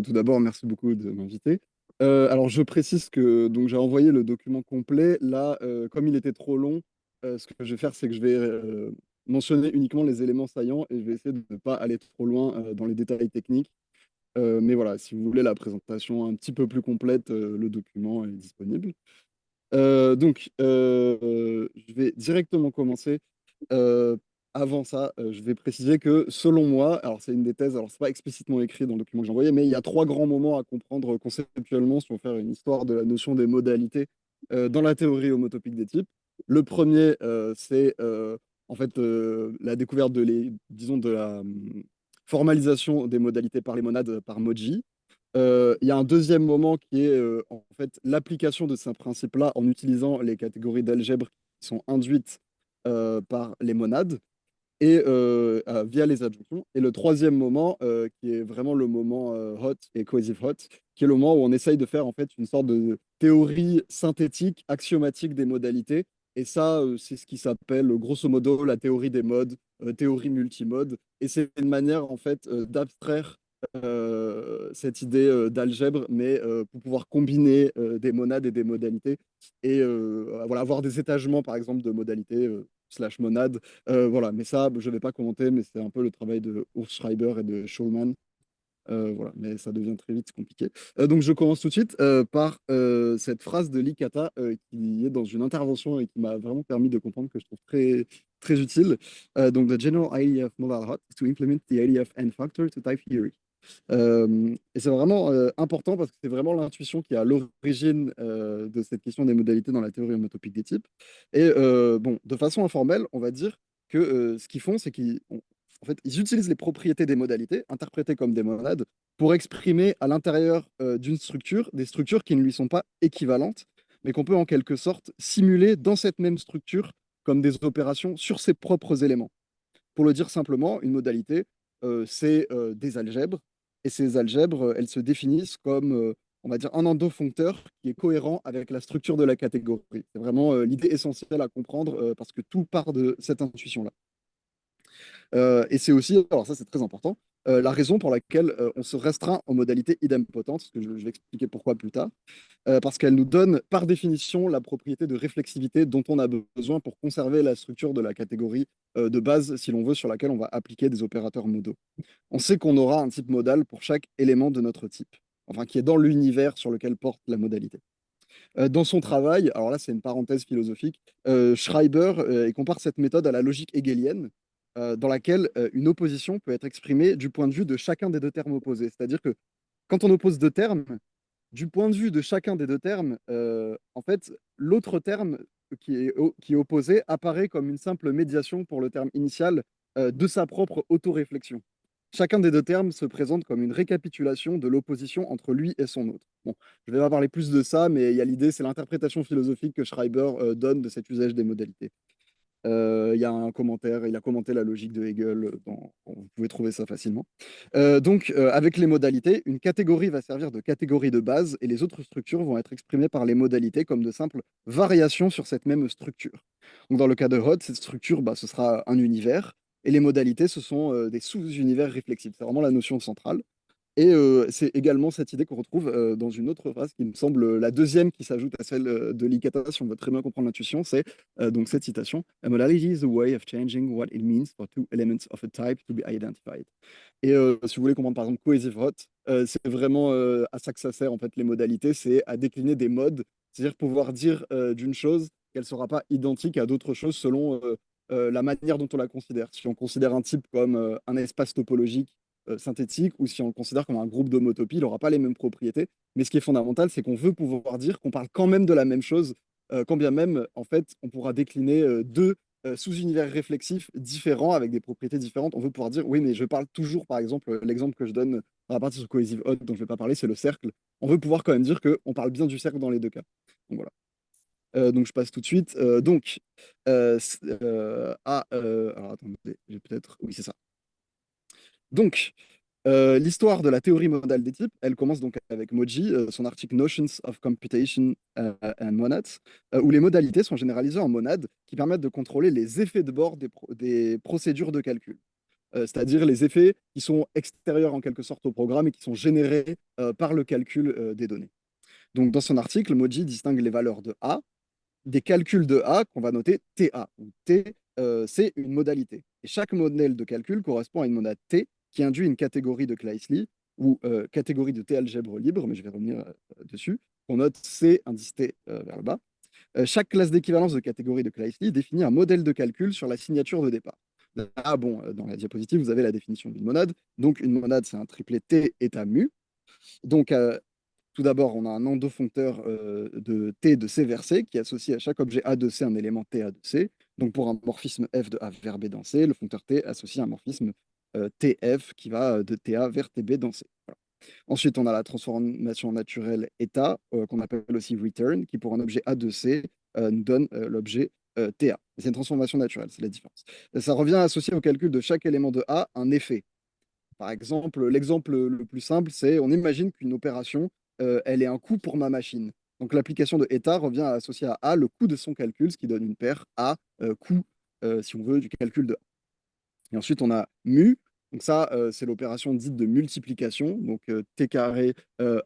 tout d'abord, merci beaucoup de m'inviter. Alors, je précise que donc j'ai envoyé le document complet. Là, comme il était trop long, ce que je vais faire, c'est que je vais mentionner uniquement les éléments saillants et je vais essayer de ne pas aller trop loin dans les détails techniques. Mais voilà, si vous voulez la présentation un petit peu plus complète, le document est disponible. Je vais directement commencer. Euh, Avant ça, je vais préciser que selon moi, alors c'est une des thèses, alors c'est pas explicitement écrit dans le document que j'ai envoyé, mais il y a trois grands moments à comprendre conceptuellement si on veut faire une histoire de la notion des modalités dans la théorie homotopique des types. Le premier, c'est en fait la découverte disons, de la formalisation des modalités par les monades par Moji. Il y a un deuxième moment qui est en fait l'application de ces principes-là en utilisant les catégories d'algèbre qui sont induites par les monades et via les adjonctions. Et le troisième moment, qui est vraiment le moment hot et cohesive hot, qui est le moment où on essaye de faire en fait une sorte de théorie synthétique, axiomatique des modalités. Et ça, c'est ce qui s'appelle grosso modo la théorie des modes, théorie multimode. Et c'est une manière en fait d'abstraire cette idée d'algèbre, mais pour pouvoir combiner des monades et des modalités et voilà, avoir des étagements, par exemple, de modalités slash monades. Voilà, mais ça, je ne vais pas commenter, mais c'est un peu le travail de Urs Schreiber et de Schulman. Voilà, mais ça devient très vite compliqué. Donc, je commence tout de suite par cette phrase de Likata qui est dans une intervention et qui m'a vraiment permis de comprendre que je trouve très, très utile. Donc, the general idea of modal hot is to implement the idea of n factor to type theory. Et c'est vraiment important parce que c'est vraiment l'intuition qui est à l'origine de cette question des modalités dans la théorie homotopique des types. Et bon, de façon informelle, on va dire que ce qu'ils font, c'est en fait, ils utilisent les propriétés des modalités, interprétées comme des monades, pour exprimer à l'intérieur d'une structure des structures qui ne lui sont pas équivalentes, mais qu'on peut en quelque sorte simuler dans cette même structure comme des opérations sur ses propres éléments. Pour le dire simplement, une modalité, c'est des algèbres, et ces algèbres, elles se définissent comme, on va dire, un endofoncteur qui est cohérent avec la structure de la catégorie. C'est vraiment l'idée essentielle à comprendre parce que tout part de cette intuition-là. Et c'est aussi, alors ça c'est très important, la raison pour laquelle on se restreint aux modalités idempotentes, ce que je vais expliquer pourquoi plus tard, parce qu'elle nous donne par définition la propriété de réflexivité dont on a besoin pour conserver la structure de la catégorie de base, si l'on veut, sur laquelle on va appliquer des opérateurs modaux. On sait qu'on aura un type modal pour chaque élément de notre type, enfin qui est dans l'univers sur lequel porte la modalité. Dans son travail, alors là c'est une parenthèse philosophique, Schreiber il compare cette méthode à la logique hegelienne, dans laquelle une opposition peut être exprimée du point de vue de chacun des deux termes opposés. C'est-à-dire que quand on oppose deux termes, du point de vue de chacun des deux termes, en fait, l'autre terme qui est opposé apparaît comme une simple médiation pour le terme initial de sa propre autoréflexion. Chacun des deux termes se présente comme une récapitulation de l'opposition entre lui et son autre. Bon, je vais pas parler plus de ça, mais il y a l'idée, c'est l'interprétation philosophique que Schreiber donne de cet usage des modalités. Il y a un commentaire, il a commenté la logique de Hegel, vous pouvez trouver ça facilement. Avec les modalités, une catégorie va servir de catégorie de base et les autres structures vont être exprimées par les modalités comme de simples variations sur cette même structure. Donc, dans le cas de Hod, cette structure, bah, ce sera un univers et les modalités, ce sont des sous-univers réflexifs. C'est vraiment la notion centrale. Et c'est également cette idée qu'on retrouve dans une autre phrase qui me semble la deuxième qui s'ajoute à celle de l'Ikata, si on veut très bien comprendre l'intuition, c'est donc cette citation: A modality is a way of changing what it means for two elements of a type to be identified. Et si vous voulez comprendre par exemple cohesive hot, c'est vraiment à ça que ça sert en fait les modalités, c'est à décliner des modes, c'est-à-dire pouvoir dire d'une chose qu'elle ne sera pas identique à d'autres choses selon la manière dont on la considère. Si on considère un type comme un espace topologique synthétique ou si on le considère comme un groupe d'homotopie, il n'aura pas les mêmes propriétés. Mais ce qui est fondamental, c'est qu'on veut pouvoir dire qu'on parle quand même de la même chose, quand bien même, en fait, on pourra décliner deux sous-univers réflexifs différents avec des propriétés différentes. On veut pouvoir dire, oui, mais je parle toujours, par exemple, l'exemple que je donne dans la partie sur Cohesive Odd dont je ne vais pas parler, c'est le cercle. On veut pouvoir quand même dire qu'on parle bien du cercle dans les deux cas. Donc voilà. Donc je passe tout de suite. Alors attendez, j'ai peut-être. Oui, c'est ça. Donc, l'histoire de la théorie modale des types, elle commence donc avec Moji, son article Notions of Computation and Monads, où les modalités sont généralisées en monades qui permettent de contrôler les effets de bord des procédures de calcul. c'est-à-dire les effets qui sont extérieurs en quelque sorte au programme et qui sont générés par le calcul des données. Donc, dans son article, Moji distingue les valeurs de A des calculs de A qu'on va noter TA, où T, c'est une modalité. Et chaque modèle de calcul correspond à une monade T qui induit une catégorie de Kleisli ou catégorie de T algèbre libre, mais je vais revenir dessus. On note C indice T vers le bas. Chaque classe d'équivalence de catégorie de Kleisli définit un modèle de calcul sur la signature de départ. Là, bon, dans la diapositive, vous avez la définition d'une monade. Donc, une monade, c'est un triplet T état mu. Donc, tout d'abord, on a un endofuncteur de T de C vers C qui associe à chaque objet A de C un élément T A de C. Donc, pour un morphisme F de A vers B dans C, le foncteur T associe un morphisme TF qui va de TA vers TB dans C. Voilà. Ensuite, on a la transformation naturelle état, qu'on appelle aussi return, qui pour un objet A de C nous donne l'objet TA. C'est une transformation naturelle, c'est la différence. Et ça revient à associer au calcul de chaque élément de A un effet. Par exemple, l'exemple le plus simple, c'est on imagine qu'une opération, elle est un coût pour ma machine. Donc l'application de état revient à associer à A le coût de son calcul, ce qui donne une paire A coût, si on veut, du calcul de A. Et ensuite, on a mu. Donc ça, c'est l'opération dite de multiplication, donc T carré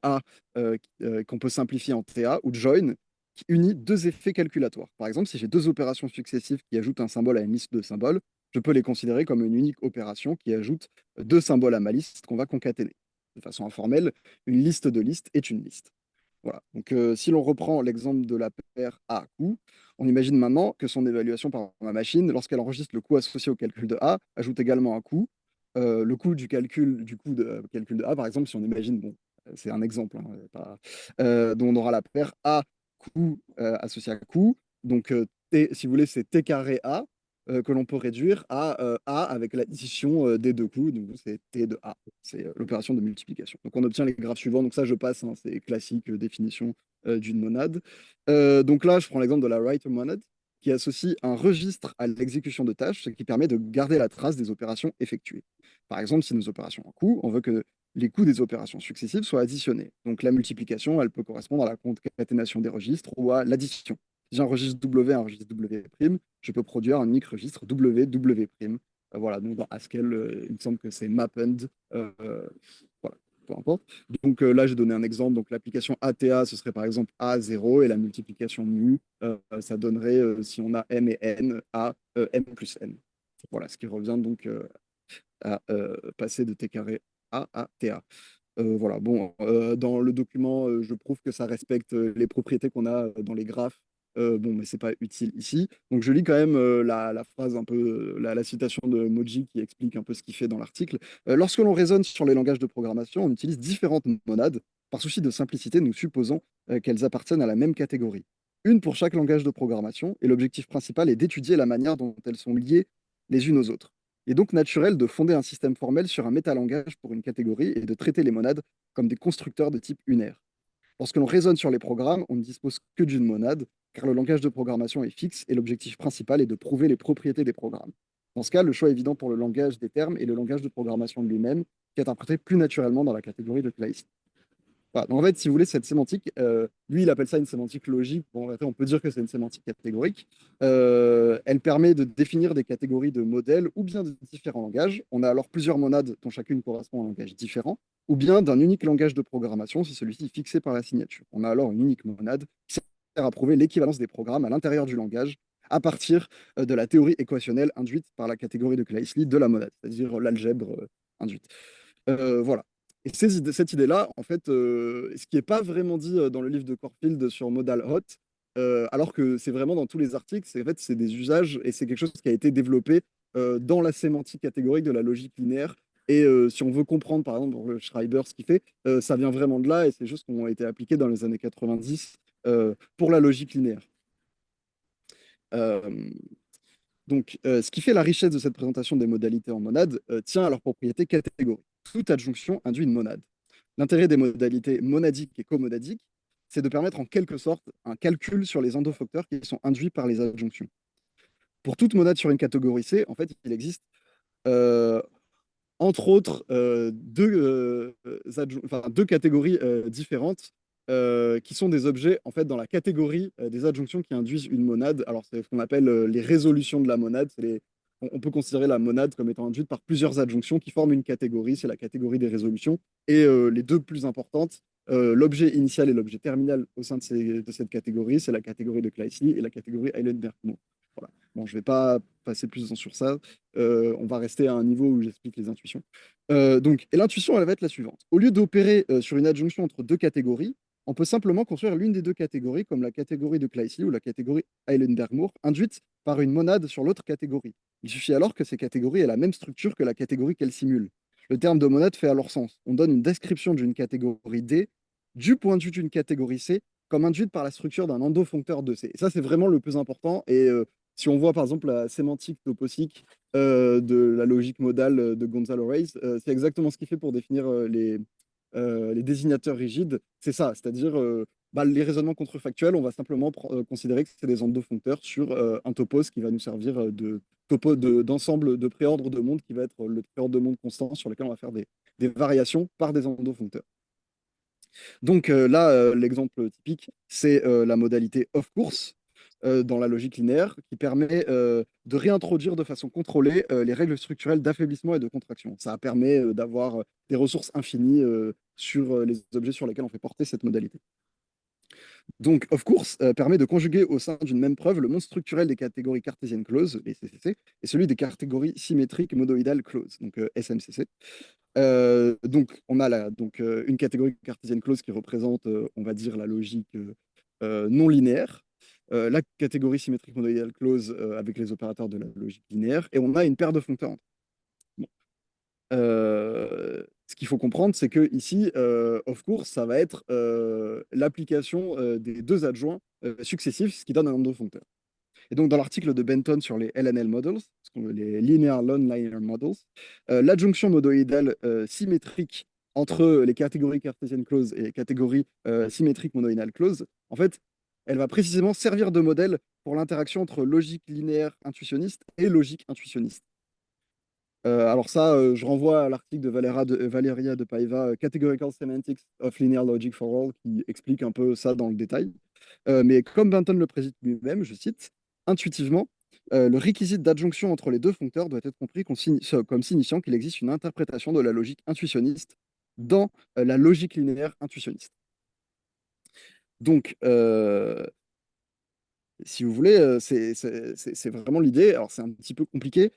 A, qu'on peut simplifier en TA, ou join, qui unit deux effets calculatoires. Par exemple, si j'ai deux opérations successives qui ajoutent un symbole à une liste de symboles, je peux les considérer comme une unique opération qui ajoute deux symboles à ma liste qu'on va concaténer. De façon informelle, une liste de listes est une liste. Voilà. Donc, si l'on reprend l'exemple de la paire A coût, on imagine maintenant que son évaluation par ma machine, lorsqu'elle enregistre le coût associé au calcul de A, ajoute également un coût. Le coût du coût de calcul de A, par exemple, si on imagine, bon, c'est un exemple, hein, dont on aura la paire A coût associé à coût. Donc, si vous voulez, c'est T carré A que l'on peut réduire à A avec l'addition des deux coûts. Donc, c'est T de A. C'est l'opération de multiplication. Donc, on obtient les graphes suivants. Donc, ça, je passe, hein, c'est classique définition d'une monade. Donc là, je prends l'exemple de la writer monad, qui associe un registre à l'exécution de tâches, ce qui permet de garder la trace des opérations effectuées. Par exemple, si nos opérations en coût, on veut que les coûts des opérations successives soient additionnés. Donc la multiplication, elle peut correspondre à la concaténation des registres ou à l'addition. Si j'ai un registre W et un registre W', je peux produire un unique registre W, W'. Voilà, donc dans Haskell, il me semble que c'est mapend. Voilà, peu importe. Donc là, j'ai donné un exemple. Donc l'application ATA, ce serait par exemple A0 et la multiplication mu, ça donnerait, si on a M et N, A M plus N. Voilà, ce qui revient donc à passer de T carré A à TA. Voilà, bon, dans le document, je prouve que ça respecte les propriétés qu'on a dans les graphes. Bon, mais c'est pas utile ici. Donc, je lis quand même la phrase un peu, la citation de Moji qui explique un peu ce qu'il fait dans l'article. Lorsque l'on raisonne sur les langages de programmation, on utilise différentes monades. Par souci de simplicité, nous supposons qu'elles appartiennent à la même catégorie. Une pour chaque langage de programmation, et l'objectif principal est d'étudier la manière dont elles sont liées les unes aux autres. Il est donc naturel de fonder un système formel sur un métalangage pour une catégorie et de traiter les monades comme des constructeurs de type unaire. Lorsque l'on raisonne sur les programmes, on ne dispose que d'une monade, car le langage de programmation est fixe et l'objectif principal est de prouver les propriétés des programmes. Dans ce cas, le choix est évident pour le langage des termes et le langage de programmation lui-même, qui est interprété plus naturellement dans la catégorie de Kleist. Voilà. Donc, en fait, si vous voulez, cette sémantique, lui, il appelle ça une sémantique logique. Bon, en fait, on peut dire que c'est une sémantique catégorique. Elle permet de définir des catégories de modèles ou bien de différents langages. On a alors plusieurs monades dont chacune correspond à un langage différent, ou bien d'un unique langage de programmation si celui-ci est fixé par la signature. On a alors une unique monade qui sert à prouver l'équivalence des programmes à l'intérieur du langage à partir de la théorie équationnelle induite par la catégorie de Kleisli de la monade, c'est-à-dire l'algèbre induite. Voilà. Et cette idée-là, en fait, ce qui n'est pas vraiment dit dans le livre de Corfield sur Modal Hot, alors que c'est vraiment dans tous les articles, c'est en fait, c'est des usages et c'est quelque chose qui a été développé dans la sémantique catégorique de la logique linéaire. Et si on veut comprendre, par exemple, pour le Schreiber, ce qu'il fait, ça vient vraiment de là et c'est des choses qui ont été appliquées dans les années 90 pour la logique linéaire. Euh, ce qui fait la richesse de cette présentation des modalités en monade tient à leur propriété catégorique. Toute adjonction induit une monade. L'intérêt des modalités monadiques et comonadiques, c'est de permettre en quelque sorte un calcul sur les endofacteurs qui sont induits par les adjonctions. Pour toute monade sur une catégorie C, en fait, il existe euh, entre autres deux catégories différentes qui sont des objets en fait dans la catégorie des adjonctions qui induisent une monade. Alors c'est ce qu'on appelle les résolutions de la monade, c'est on peut considérer la monade comme étant induite par plusieurs adjonctions qui forment une catégorie. C'est la catégorie des résolutions. Et les deux plus importantes, l'objet initial et l'objet terminal au sein de cette catégorie, c'est la catégorie de Kleisli et la catégorie Eilenberg-Moore. Voilà. Bon, je ne vais pas passer plus de temps sur ça. On va rester à un niveau où j'explique les intuitions. Et l'intuition, elle va être la suivante. Au lieu d'opérer sur une adjonction entre deux catégories, on peut simplement construire l'une des deux catégories, comme la catégorie de Kleisli ou la catégorie Eilenberg-Moore, induite par une monade sur l'autre catégorie. Il suffit alors que ces catégories aient la même structure que la catégorie qu'elles simulent. Le terme de monade fait alors sens. On donne une description d'une catégorie D du point de vue d'une catégorie C comme induite par la structure d'un endofoncteur de C. Et ça, c'est vraiment le plus important. Et si on voit par exemple la sémantique toposique de la logique modale de Gonzalo Reyes, c'est exactement ce qu'il fait pour définir les désignateurs rigides. C'est ça, c'est-à-dire les raisonnements contrefactuels, on va simplement considérer que c'est des endofoncteurs sur un topos qui va nous servir d'ensemble de préordre de monde qui va être le préordre de monde constant sur lequel on va faire des variations par des endofoncteurs. Donc là, l'exemple typique, c'est la modalité of course dans la logique linéaire qui permet de réintroduire de façon contrôlée les règles structurelles d'affaiblissement et de contraction. Ça permet d'avoir des ressources infinies sur les objets sur lesquels on fait porter cette modalité. Donc, of course, permet de conjuguer au sein d'une même preuve le monde structurel des catégories cartésiennes closes, les CCC, et celui des catégories symétriques monoïdales closes, donc SMCC. Donc, on a une catégorie cartésienne close qui représente, on va dire, la logique non linéaire. La catégorie symétrique monoïdale close avec les opérateurs de la logique linéaire. Et on a une paire de foncteurs. Bon. Ce qu'il faut comprendre, c'est que ici, of course, ça va être l'application des deux adjoints successifs, ce qui donne un nombre de foncteurs. Et donc, dans l'article de Benton sur les LNL models, les Linear Non-Linear Models, l'adjonction monoïdale symétrique entre les catégories cartésiennes closes et les catégories symétriques monoïdales closes, en fait, elle va précisément servir de modèle pour l'interaction entre logique linéaire intuitionniste et logique intuitionniste. Alors ça, je renvoie à l'article de Valeria de Paiva, Categorical Semantics of Linear Logic for All, qui explique un peu ça dans le détail. Mais comme Benton le préside lui-même, je cite, intuitivement, le réquisite d'adjonction entre les deux foncteurs doit être compris comme signifiant qu'il existe une interprétation de la logique intuitionniste dans la logique linéaire intuitionniste. Donc, si vous voulez, c'est vraiment l'idée. Alors, c'est un petit peu compliqué.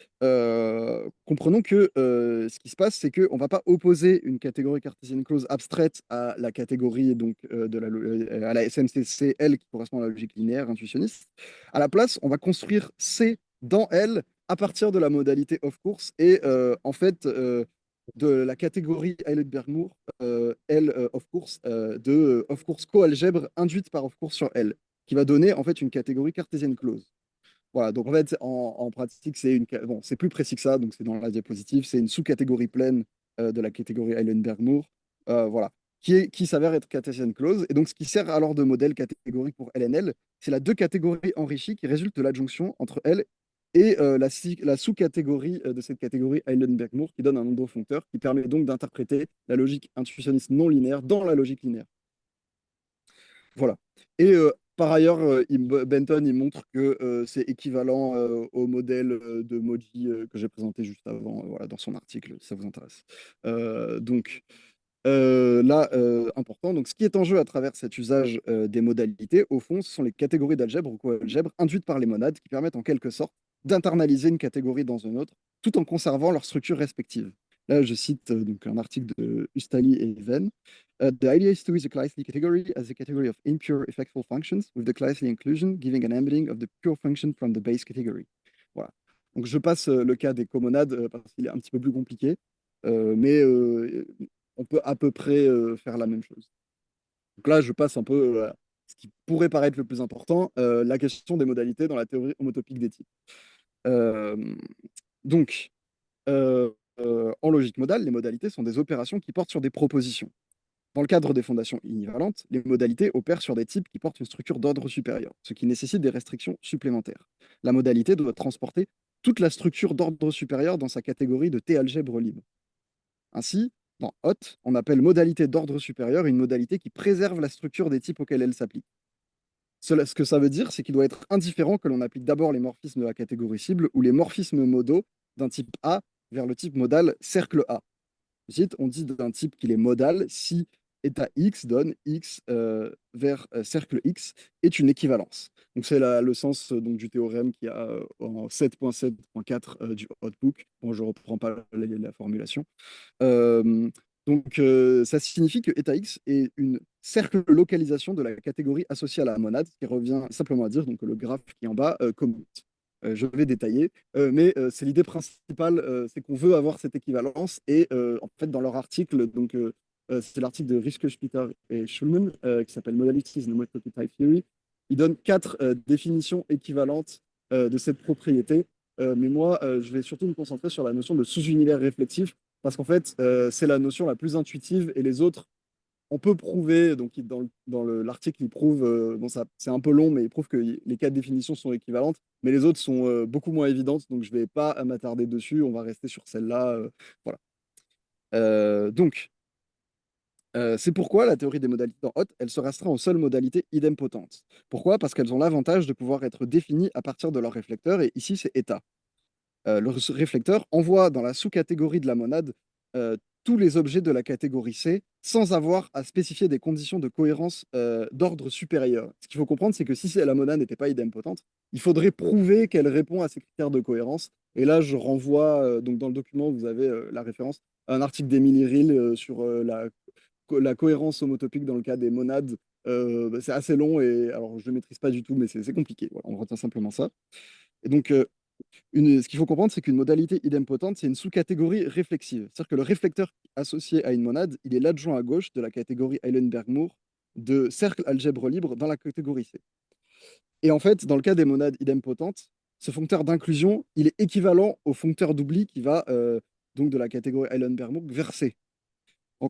Comprenons que ce qui se passe, c'est qu'on ne va pas opposer une catégorie cartésienne close abstraite à la catégorie donc, à la SMCCL qui correspond à la logique linéaire intuitionniste. À la place, on va construire C dans L à partir de la modalité of course et en fait de la catégorie Eilenberg-Moore, L of course coalgèbre induite par of course sur L qui va donner en fait une catégorie cartésienne close. Voilà, donc en fait, en pratique, bon, c'est plus précis que ça, donc c'est dans la diapositive, c'est une sous-catégorie pleine de la catégorie Eilenberg-Moore, voilà, qui s'avère être cartésienne close. Et donc, ce qui sert alors de modèle catégorique pour LNL, c'est la deux catégories enrichies qui résultent de l'adjonction entre L et la sous-catégorie de cette catégorie Eilenberg-Moore qui donne un endofoncteur qui permet donc d'interpréter la logique intuitionniste non linéaire dans la logique linéaire. Voilà. Et par ailleurs, Benton, il montre que c'est équivalent au modèle de Moji que j'ai présenté juste avant, voilà, dans son article, si ça vous intéresse. Donc là, important. Donc, ce qui est en jeu à travers cet usage des modalités, au fond, ce sont les catégories d'algèbre ou coalgèbre induites par les monades qui permettent en quelque sorte d'internaliser une catégorie dans une autre, tout en conservant leur structure respective. Là, je cite donc un article de Ustali et Venn. The idea is to use the Kleisli category as a category of impure effectful functions, with the Kleisli inclusion giving an embedding of the pure function from the base category. Voilà. Donc, je passe le cas des comonades parce qu'il est un petit peu plus compliqué, mais on peut à peu près faire la même chose. Donc là, je passe un peu à ce qui pourrait paraître le plus important, la question des modalités dans la théorie homotopique des types. Euh, donc, en logique modale, les modalités sont des opérations qui portent sur des propositions. Dans le cadre des fondations univalentes, les modalités opèrent sur des types qui portent une structure d'ordre supérieur, ce qui nécessite des restrictions supplémentaires. La modalité doit transporter toute la structure d'ordre supérieur dans sa catégorie de T-algèbre libre. Ainsi, dans Hot, on appelle modalité d'ordre supérieur une modalité qui préserve la structure des types auxquels elle s'applique. Ce que ça veut dire, c'est qu'il doit être indifférent que l'on applique d'abord les morphismes de la catégorie cible ou les morphismes modaux d'un type A vers le type modal cercle A. Ensuite, on dit d'un type qu'il est modal si état X donne X vers cercle X est une équivalence. Donc c'est le sens donc, du théorème qui a en 7.7.4 du Hotbook. Bon, je ne reprends pas la formulation. Euh, ça signifie que état X est une cercle localisation de la catégorie associée à la monade, ce qui revient simplement à dire donc, que le graphe qui est en bas commute. Je vais détailler, mais c'est l'idée principale, c'est qu'on veut avoir cette équivalence. Et en fait, dans leur article, c'est l'article de Riske, Splitter et Schulman qui s'appelle Modalities in Homotopy Type Theory. Ils donnent quatre définitions équivalentes de cette propriété. Mais moi, je vais surtout me concentrer sur la notion de sous-univers réflexif parce qu'en fait, c'est la notion la plus intuitive et les autres, on peut prouver, donc dans l'article, il prouve, bon, ça, c'est un peu long, mais il prouve que les quatre définitions sont équivalentes, mais les autres sont beaucoup moins évidentes, donc je ne vais pas m'attarder dessus, on va rester sur celle-là. Voilà. Donc, c'est pourquoi la théorie des modalités en hot, elle se restreint aux seules modalités idempotentes. Pourquoi? Parce qu'elles ont l'avantage de pouvoir être définies à partir de leur réflecteur, et ici, c'est état. Le réflecteur envoie dans la sous-catégorie de la monade tous les objets de la catégorie C sans avoir à spécifier des conditions de cohérence d'ordre supérieur. Ce qu'il faut comprendre, c'est que si la monade n'était pas idempotente, il faudrait prouver qu'elle répond à ces critères de cohérence. Et là, je renvoie, donc dans le document, vous avez la référence à un article d'Emily Rill sur la cohérence homotopique dans le cas des monades. Bah, c'est assez long et alors je ne maîtrise pas du tout, mais c'est compliqué. Voilà, on retient simplement ça. Et donc, ce qu'il faut comprendre, c'est qu'une modalité idempotente, c'est une sous-catégorie réflexive. C'est-à-dire que le réflecteur associé à une monade, il est l'adjoint à gauche de la catégorie Eilenberg-Moore de cercle algèbre libre dans la catégorie C. Et en fait, dans le cas des monades idempotentes, ce foncteur d'inclusion, il est équivalent au foncteur d'oubli qui va donc de la catégorie Eilenberg-Moore vers C.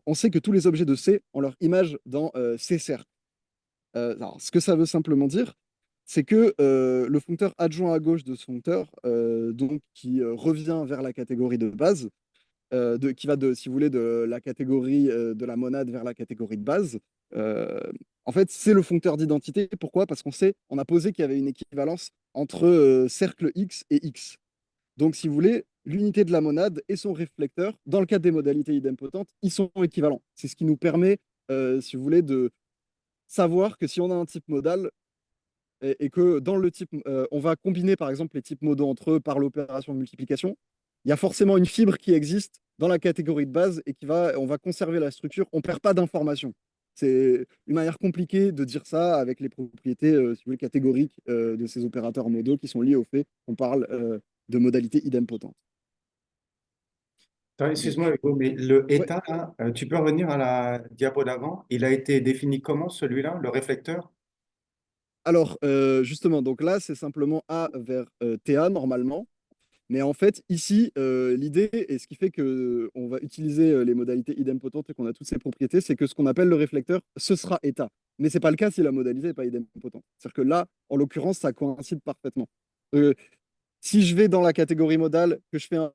On sait que tous les objets de C ont leur image dans C cercles. Alors, ce que ça veut simplement dire, c'est que le foncteur adjoint à gauche de ce foncteur, donc qui revient vers la catégorie de base, qui va si vous voulez, de la catégorie de la monade vers la catégorie de base. euh, En fait, c'est le foncteur d'identité. Pourquoi? Parce on a posé qu'il y avait une équivalence entre cercle X et X. Donc, si vous voulez, l'unité de la monade et son réflecteur, dans le cas des modalités idempotentes, ils sont équivalents. C'est ce qui nous permet, si vous voulez, de savoir que si on a un type modal, et que dans le type, on va combiner par exemple les types modaux entre eux par l'opération de multiplication, il y a forcément une fibre qui existe dans la catégorie de base et on va conserver la structure, on ne perd pas d'informations. C'est une manière compliquée de dire ça avec les propriétés si vous voulez, catégoriques de ces opérateurs modaux qui sont liés au fait qu'on parle de modalités idempotentes. Attends, excuse-moi, Donc, Hugo, mais le ouais. état, là, tu peux revenir à la diapo d'avant? Il a été défini comment, celui-là, le réflecteur? Alors, justement, donc là, c'est simplement A vers TA normalement. Mais en fait, ici, l'idée, et ce qui fait qu'on va utiliser les modalités idempotentes et qu'on a toutes ces propriétés, c'est que ce qu'on appelle le réflecteur, ce sera état. Mais ce n'est pas le cas si la modalité n'est pas idempotente. C'est-à-dire que là, en l'occurrence, ça coïncide parfaitement. Euh, Si je vais dans la catégorie modale, que je fais un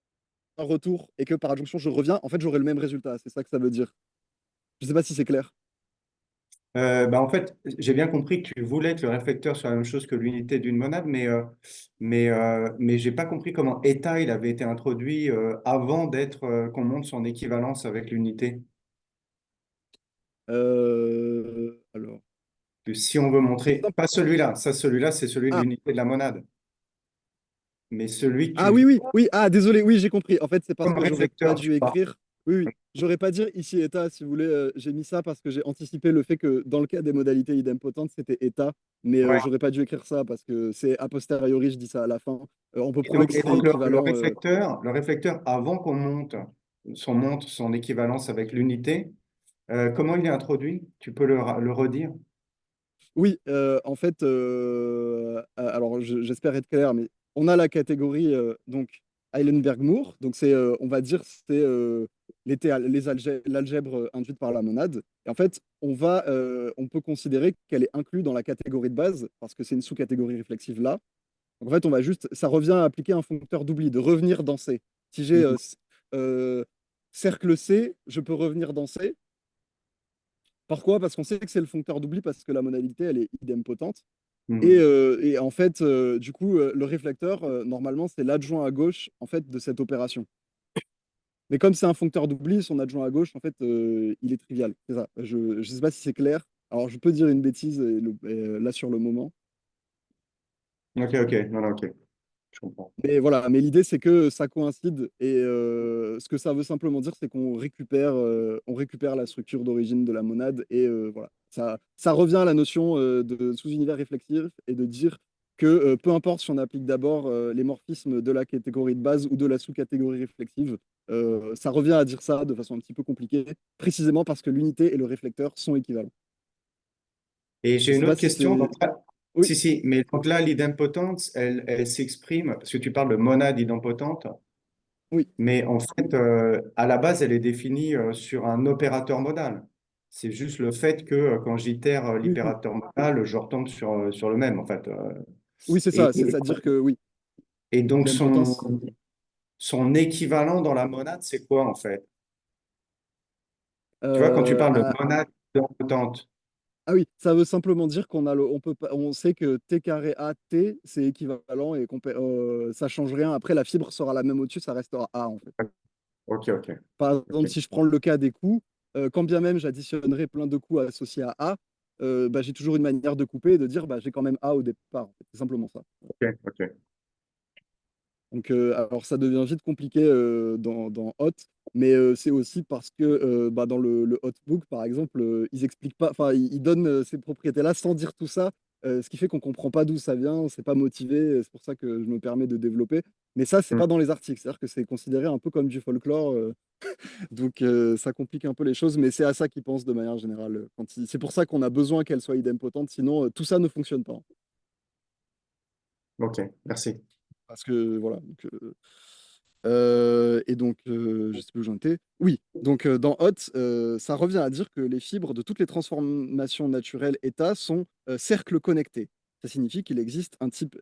retour et que par adjonction je reviens, en fait, j'aurai le même résultat. C'est ça que ça veut dire. Je ne sais pas si c'est clair. Bah, en fait, j'ai bien compris que tu voulais que le réflecteur soit la même chose que l'unité d'une monade, mais j'ai pas compris comment état il avait été introduit avant d'être qu'on monte son équivalence avec l'unité. Alors, Que si on veut montrer, pas celui-là, ça celui-là c'est celui de ah, l'unité de la monade, mais celui que tu ah viens oui, oui, oui, ah désolé, oui, j'ai compris. En fait, c'est parce comme que j'aurais pas réflecteur, tu dû pars. écrire. Oui, oui, j'aurais pas dire ici état, si vous voulez. J'ai mis ça parce que j'ai anticipé le fait que dans le cas des modalités idempotentes, c'était état, mais Ouais. j'aurais pas dû écrire ça parce que c'est a posteriori, je dis ça à la fin. On peut prouver que Et c'est donc équivalent. le réflecteur, avant qu'on monte son équivalence avec l'unité, comment il est introduit? Tu peux le redire? Oui, en fait, alors j'espère être clair, mais on a la catégorie donc Eilenberg-Moore, donc on va dire, c'est l'algèbre induite par la monade. Et en fait, on peut considérer qu'elle est inclue dans la catégorie de base parce que c'est une sous-catégorie réflexive là. Donc, en fait, ça revient à appliquer un foncteur d'oubli, de revenir dans C. Si j'ai Mhm. euh, cercle C, je peux revenir dans C. Pourquoi? Parce qu'on sait que c'est le foncteur d'oubli parce que la modalité, elle est idempotente. Et en fait, du coup, le réflecteur, normalement, c'est l'adjoint à gauche en fait, de cette opération. Mais comme c'est un foncteur d'oubli, son adjoint à gauche, en fait, il est trivial. C'est ça. Je ne sais pas si c'est clair. Alors, je peux dire une bêtise là sur le moment. Ok, ok, non, non, ok, je comprends. Mais voilà, mais l'idée, c'est que ça coïncide. Et ce que ça veut simplement dire, c'est on récupère la structure d'origine de la monade. Et voilà, ça revient à la notion de sous-univers réflexif et de dire que peu importe si on applique d'abord les morphismes de la catégorie de base ou de la sous-catégorie réflexive, ça revient à dire ça de façon un petit peu compliquée, précisément parce que l'unité et le réflecteur sont équivalents. Et Je j'ai ne une sais pas autre si question. c'est... Donc là, Oui, si, si, mais donc là, l'idempotence, elle s'exprime, parce que tu parles de monade idempotente, oui, mais en fait, à la base, elle est définie sur un opérateur modal. C'est juste le fait que quand j'itère oui, l'opérateur modal, je retombe sur le même, en fait. oui, c'est Et, ça. C'est-à-dire que oui, et donc, idempotence. son équivalent dans la monade, c'est quoi, en fait? Tu vois, quand tu Euh, parles de à- monade idempotente, Ah oui, ça veut simplement dire on peut pas, on sait que t carré a t c'est équivalent et ça change rien. Après, la fibre sera la même au-dessus, ça restera a en fait. ok, ok, Par exemple, ok. si je prends le cas des coups, quand bien même j'additionnerai plein de coups associés à a, bah, j'ai toujours une manière de couper et de dire bah, j'ai quand même a au départ, en fait. C'est simplement ça. Ok, ok. Donc, alors ça devient vite compliqué dans Hot, mais c'est aussi parce que bah, dans le Hotbook, par exemple, ils expliquent pas, enfin, ils donnent ces propriétés-là sans dire tout ça, ce qui fait qu'on comprend pas d'où ça vient, c'est pas motivé, c'est pour ça que je me permets de développer. Mais ça, c'est Hmm, pas dans les articles, c'est-à-dire que c'est considéré un peu comme du folklore, donc ça complique un peu les choses, mais c'est à ça qu'ils pensent de manière générale. C'est pour ça qu'on a besoin qu'elle soit idempotente, sinon tout ça ne fonctionne pas. ok, merci. Parce que voilà. Et donc, je sais plus où j'en étais. Oui, donc dans Hot, ça revient à dire que les fibres de toutes les transformations naturelles état sont cercles connectés. Ça signifie qu'il existe un type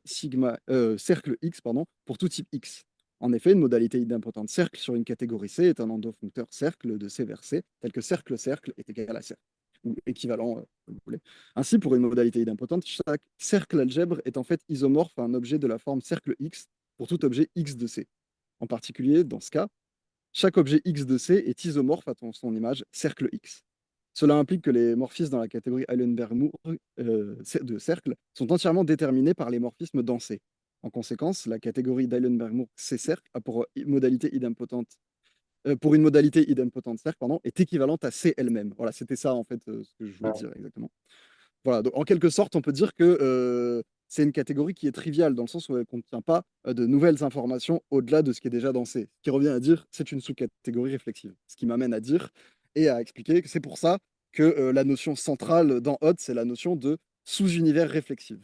cercle X pardon, pour tout type X. En effet, une modalité idempotente cercle sur une catégorie C est un endofuncteur cercle de C vers C, tel que cercle-cercle est égal à cercle, ou équivalent, comme vous voulez. Ainsi, pour une modalité idempotente, chaque cercle algèbre est en fait isomorphe à un objet de la forme cercle X pour tout objet X de C. En particulier, dans ce cas, chaque objet X de C est isomorphe à son image cercle X. Cela implique que les morphismes dans la catégorie Eilenberg-Moore de cercle sont entièrement déterminés par les morphismes dans C. En conséquence, la catégorie d'Eilenberg-Moore C-cercle a pour une modalité idempotente cercle pardon, est équivalente à C elle-même. Voilà, c'était ça en fait ce que je voulais dire exactement. Voilà, donc en quelque sorte, on peut dire que c'est une catégorie qui est triviale, dans le sens où elle ne contient pas de nouvelles informations au-delà de ce qui est déjà dans C. Ce qui revient à dire c'est une sous-catégorie réflexive. Ce qui m'amène à dire et à expliquer que c'est pour ça que la notion centrale dans Hot, c'est la notion de sous-univers réflexif.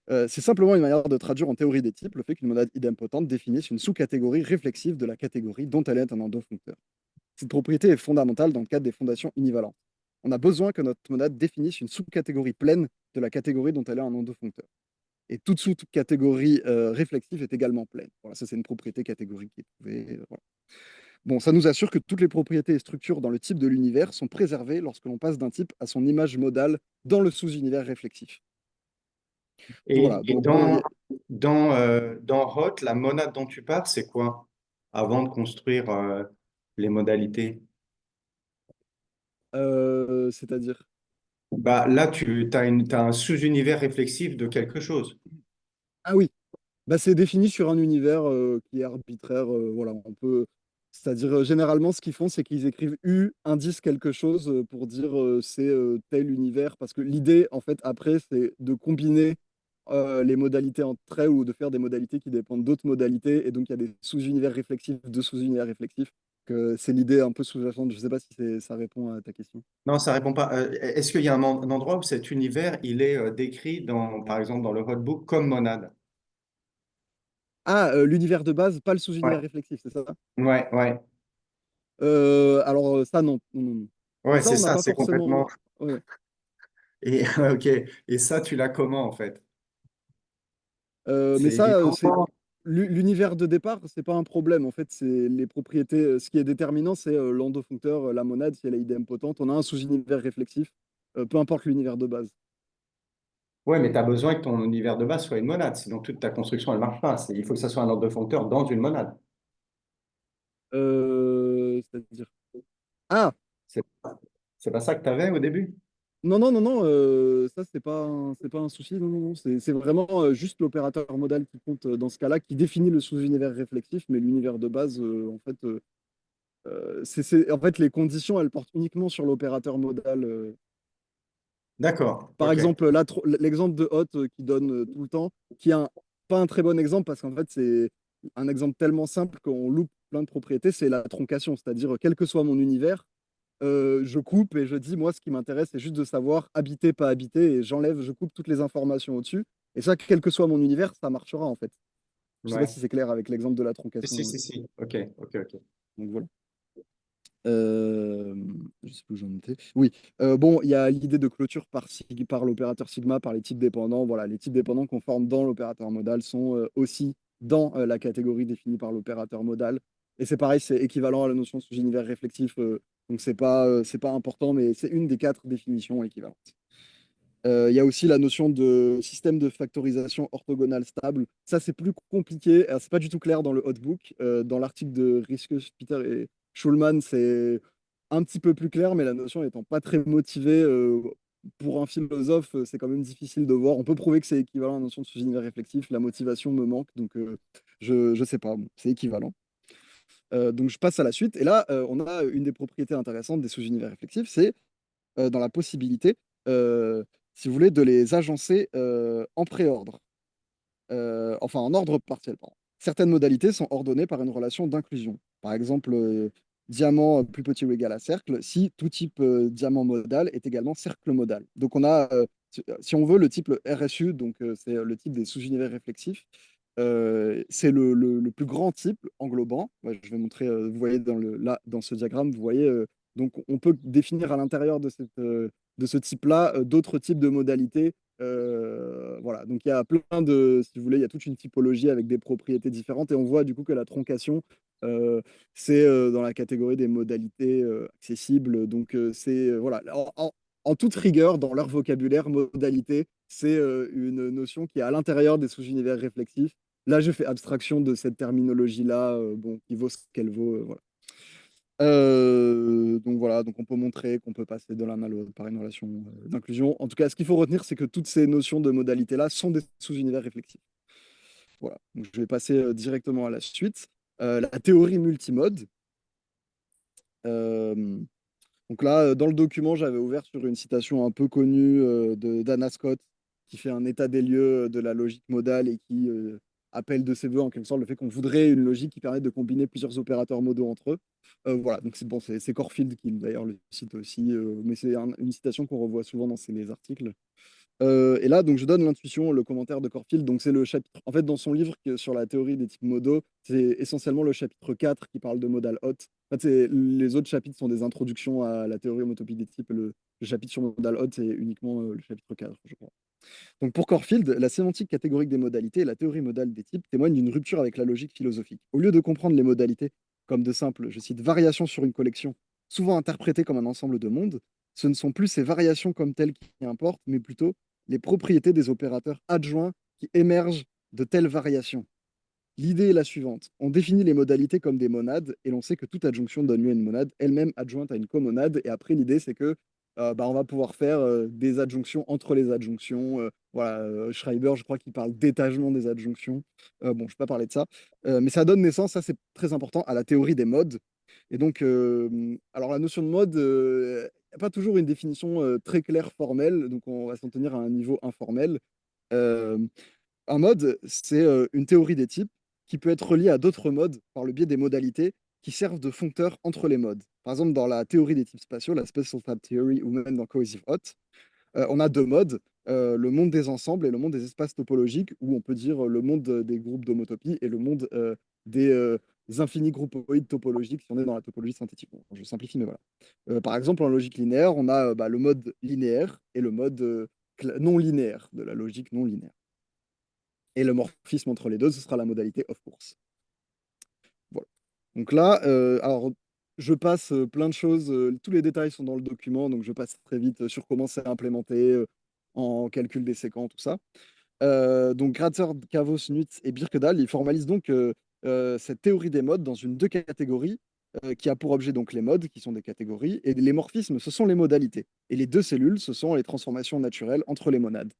C'est simplement une manière de traduire en théorie des types le fait qu'une monade idempotente définisse une sous-catégorie réflexive de la catégorie dont elle est un endofuncteur. Cette propriété est fondamentale dans le cadre des fondations univalentes. On a besoin que notre monade définisse une sous-catégorie pleine de la catégorie dont elle est un endofuncteur. Et toute sous-catégorie réflexive est également pleine. Voilà, ça c'est une propriété catégorique qui est trouvée. Voilà. Bon, ça nous assure que toutes les propriétés et structures dans le type de l'univers sont préservées lorsque l'on passe d'un type à son image modale dans le sous-univers réflexif. Donc voilà, Et donc, bon, dans Hot, la monade dont tu parles, c'est quoi? Avant de construire les modalités. c'est-à-dire. Bah, là, t'as un sous-univers réflexif de quelque chose. Ah oui, bah, c'est défini sur un univers qui est arbitraire. Voilà, c'est-à-dire généralement ce qu'ils font, c'est qu'ils écrivent U indice quelque chose pour dire c'est tel univers, parce que l'idée en fait après c'est de combiner les modalités entre elles ou de faire des modalités qui dépendent d'autres modalités, et donc il y a des sous-univers réflexifs de sous-univers réflexifs. Que c'est l'idée un peu sous-jacente. Je sais pas si ça répond à ta question. Non, ça répond pas. Est-ce qu'il y a un endroit où cet univers, il est décrit par exemple, dans le Hotbook comme monade? Ah, l'univers de base, pas le Ouais, sous-univers réflexif, c'est ça? ouais, ouais. Alors ça non, non, non, non. Mais Ouais, ça c'est on n'a ça, pas c'est complètement. forcément. Ouais. Et ok. Et ça, tu l'as comment en fait? Mais C'est ça, évident. l'univers de départ, c'est pas un problème. En fait, c'est les propriétés. Ce qui est déterminant, c'est l'endofuncteur, la monade, si elle est idempotente. On a un sous-univers réflexif, peu importe l'univers de base. Ouais, mais tu as besoin que ton univers de base soit une monade, sinon toute ta construction, elle marche pas. Il faut que ça soit un ordre de foncteur dans une monade. C'est-à-dire. Ah! C'est c'est pas ça que tu avais au début? Non, non, non, non, ça, c'est pas un souci. Non, non, non. C'est vraiment juste l'opérateur modal qui compte dans ce cas-là, qui définit le sous-univers réflexif, mais l'univers de base, en fait, les conditions, elles portent uniquement sur l'opérateur modal. D'accord, Par ok. exemple, l'exemple de Hot qui donne tout le temps, qui est pas un très bon exemple parce qu'en fait, c'est un exemple tellement simple qu'on loupe plein de propriétés, c'est la troncation. C'est-à-dire, quel que soit mon univers, je coupe et je dis, moi, ce qui m'intéresse, c'est juste de savoir habiter, pas habiter, et j'enlève, je coupe toutes les informations au-dessus. Et ça, quel que soit mon univers, ça marchera en fait. Je sais pas Ouais. si c'est clair avec l'exemple de la Si, si, troncation. si, si. Ok, ok, ok. Donc voilà. Euh, je sais plus où j'en étais. Oui, bon, il y a l'idée de clôture par l'opérateur sigma, par les types dépendants. Voilà, les types dépendants qu'on forme dans l'opérateur modal sont aussi dans la catégorie définie par l'opérateur modal. Et c'est pareil, c'est équivalent à la notion de sous-univers réflexif. Donc c'est pas important, mais c'est une des quatre définitions équivalentes. Il y a aussi la notion de système de factorisation orthogonal stable. Ça, c'est plus compliqué. C'est pas du tout clair dans le hotbook. Dans l'article de Riske, Peter et Schulman, c'est un petit peu plus clair, mais la notion étant pas très motivée, pour un philosophe, c'est quand même difficile de voir. On peut prouver que c'est équivalent à la notion de sous-univers réflexif. La motivation me manque, donc je sais pas. Bon, c'est équivalent. Donc je passe à la suite. Et là, on a une des propriétés intéressantes des sous-univers réflexifs, c'est dans la possibilité, euh, si vous voulez, de les agencer en préordre, enfin en ordre partiel, pardon. Certaines modalités sont ordonnées par une relation d'inclusion. Par exemple, diamant plus petit ou égal à cercle, si tout type diamant modal est également cercle modal. Donc on a, si on veut, le type RSU, donc c'est le type des sous-univers réflexifs. C'est le plus grand type englobant. Ouais, je vais montrer, vous voyez là, dans ce diagramme, vous voyez, donc on peut définir à l'intérieur de ce type-là d'autres types de modalités. Voilà, donc il y a plein de, si vous voulez, il y a toute une typologie avec des propriétés différentes et on voit du coup que la troncation, euh, c'est dans la catégorie des modalités accessibles. Donc voilà, en toute rigueur, dans leur vocabulaire, modalité, c'est une notion qui est à l'intérieur des sous-univers réflexifs. Là, je fais abstraction de cette terminologie-là, bon, qui vaut ce qu'elle vaut. Voilà. Donc voilà, donc on peut montrer qu'on peut passer de l'un à l'autre par une relation d'inclusion. En tout cas, ce qu'il faut retenir, c'est que toutes ces notions de modalité-là sont des sous-univers réflexifs. Voilà, donc je vais passer directement à la suite. La théorie multimode. Euh, donc là, dans le document, j'avais ouvert sur une citation un peu connue d'Anna Scott, qui fait un état des lieux de la logique modale et qui appelle de ses voeux en quelque sorte le fait qu'on voudrait une logique qui permette de combiner plusieurs opérateurs modaux entre eux. Voilà, donc c'est bon, c'est Corfield qui d'ailleurs le cite aussi, mais c'est une citation qu'on revoit souvent dans les articles. Et là, donc, je donne l'intuition, le commentaire de Corfield. Donc, c'est le chapitre. En fait, dans son livre sur la théorie des types modaux, c'est essentiellement le chapitre 4 qui parle de modal hot. En fait, les autres chapitres sont des introductions à la théorie homotopie des types. Le chapitre sur modal hot, c'est uniquement le chapitre 4, je crois. Donc, pour Corfield, la sémantique catégorique des modalités et la théorie modale des types témoignent d'une rupture avec la logique philosophique. Au lieu de comprendre les modalités comme de simples, je cite, variations sur une collection, souvent interprétées comme un ensemble de mondes, ce ne sont plus ces variations comme telles qui importent, mais plutôt les propriétés des opérateurs adjoints qui émergent de telles variations. L'idée est la suivante. On définit les modalités comme des monades et l'on sait que toute adjonction donne lieu à une monade, elle-même adjointe à une comonade. Et après, l'idée, c'est que on va pouvoir faire des adjonctions entre les adjonctions. Voilà, Schreiber, je crois qu'il parle d'étagement des adjonctions. Bon, je ne vais pas parler de ça. Mais ça donne naissance, ça c'est très important, à la théorie des modes. Et donc, alors la notion de mode, n'y a pas toujours une définition très claire, formelle. Donc, on va s'en tenir à un niveau informel. Euh, un mode, c'est une théorie des types qui peut être reliée à d'autres modes par le biais des modalités qui servent de foncteurs entre les modes. Par exemple, dans la théorie des types spatiaux, la Spatial Type Theory, ou même dans Cohesive Hot, on a deux modes, le monde des ensembles et le monde des espaces topologiques, où on peut dire le monde des groupes d'homotopie et le monde des infinis groupoïdes topologiques si on est dans la topologie synthétique. Bon, je simplifie, mais voilà. Par exemple, en logique linéaire, on a le mode linéaire et le mode non linéaire de la logique non linéaire. Et le morphisme entre les deux, ce sera la modalité of course. Voilà. Donc là, alors, je passe plein de choses. Tous les détails sont dans le document, donc je passe très vite sur comment c'est implémenté. en calcul des séquents, tout ça. Donc Gratzer, Kavos, Nutz et Birkedal, ils formalisent donc cette théorie des modes dans deux catégories qui a pour objet donc les modes, qui sont des catégories, et les morphismes, ce sont les modalités. Et les deux cellules, ce sont les transformations naturelles entre les monades.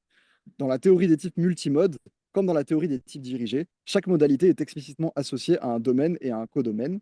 Dans la théorie des types multimodes, comme dans la théorie des types dirigés, chaque modalité est explicitement associée à un domaine et à un codomaine.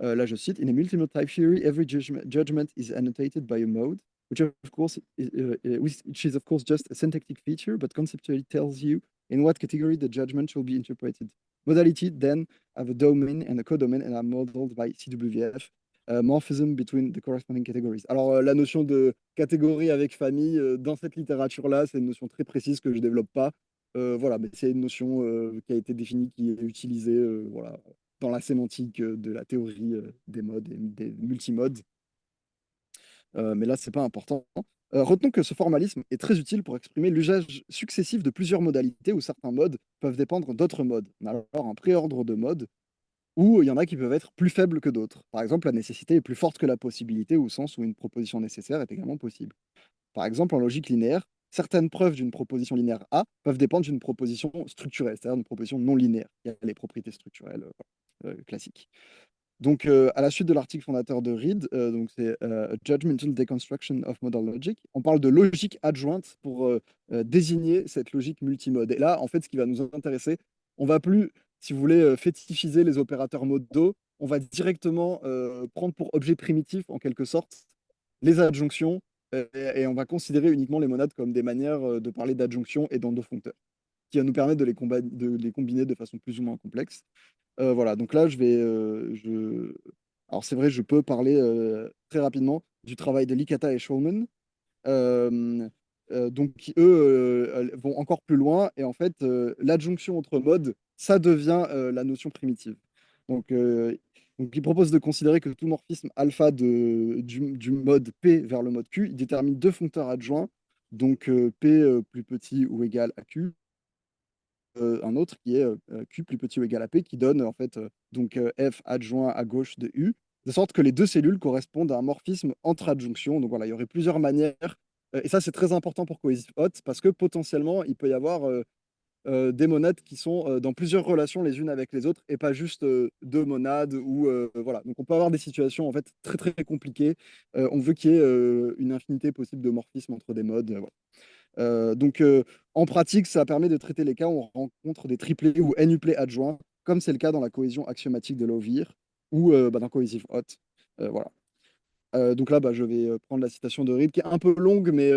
Là, je cite, In a multimode type theory, every judgment is annotated by a mode, which is of course just a syntactic feature, but conceptually tells you in what category the judgment shall be interpreted. Modality then have a domain and a codomain and are modeled by CWF. Morphism between the corresponding categories. Alors, la notion de catégorie avec famille, dans cette littérature-là, c'est une notion très précise que je ne développe pas. Voilà, mais c'est une notion qui a été définie, qui est utilisée voilà, dans la sémantique de la théorie des modes et des multimodes. Mais là, c'est pas important. Retenons que ce formalisme est très utile pour exprimer l'usage successif de plusieurs modalités où certains modes peuvent dépendre d'autres modes. On a alors un préordre de modes où il y en a qui peuvent être plus faibles que d'autres. Par exemple, la nécessité est plus forte que la possibilité, au sens où une proposition nécessaire est également possible. Par exemple, en logique linéaire, certaines preuves d'une proposition linéaire A peuvent dépendre d'une proposition structurelle, c'est-à-dire d'une proposition non linéaire. Il y a les propriétés structurelles classiques. Donc, à la suite de l'article fondateur de Reed, donc c'est A Judgmental Deconstruction of Modal Logic, on parle de logique adjointe pour désigner cette logique multimode. Et là, en fait, ce qui va nous intéresser, on va plus, si vous voulez, fétichiser les opérateurs modaux, on va directement prendre pour objet primitif, en quelque sorte, les adjonctions, et on va considérer uniquement les monades comme des manières de parler d'adjonction et d'endofoncteurs, qui va nous permettre de les combiner de façon plus ou moins complexe. Voilà, donc là, alors c'est vrai, je peux parler très rapidement du travail de Likata et Shulman, euh, donc qui, eux, vont encore plus loin, et en fait, l'adjonction entre modes, ça devient la notion primitive. Donc, ils proposent de considérer que tout morphisme alpha du mode P vers le mode Q, il détermine deux foncteurs adjoints, donc P plus petit ou égal à Q, un autre qui est Q plus petit ou égal à P, qui donne en fait donc F adjoint à gauche de U, de sorte que les deux cellules correspondent à un morphisme entre adjonctions. Donc voilà, il y aurait plusieurs manières. Et ça, c'est très important pour Cohesive Hot, parce que potentiellement, il peut y avoir des monades qui sont dans plusieurs relations les unes avec les autres, et pas juste deux monades. Ou voilà. Donc on peut avoir des situations en fait très très compliquées. On veut qu'il y ait une infinité possible de morphismes entre des modes. Voilà. En pratique, ça permet de traiter les cas où on rencontre des triplés ou n-uplés adjoints, comme c'est le cas dans la cohésion axiomatique de Lowir ou dans Cohesive Hot. Voilà. Donc là, je vais prendre la citation de Reed, qui est un peu longue, mais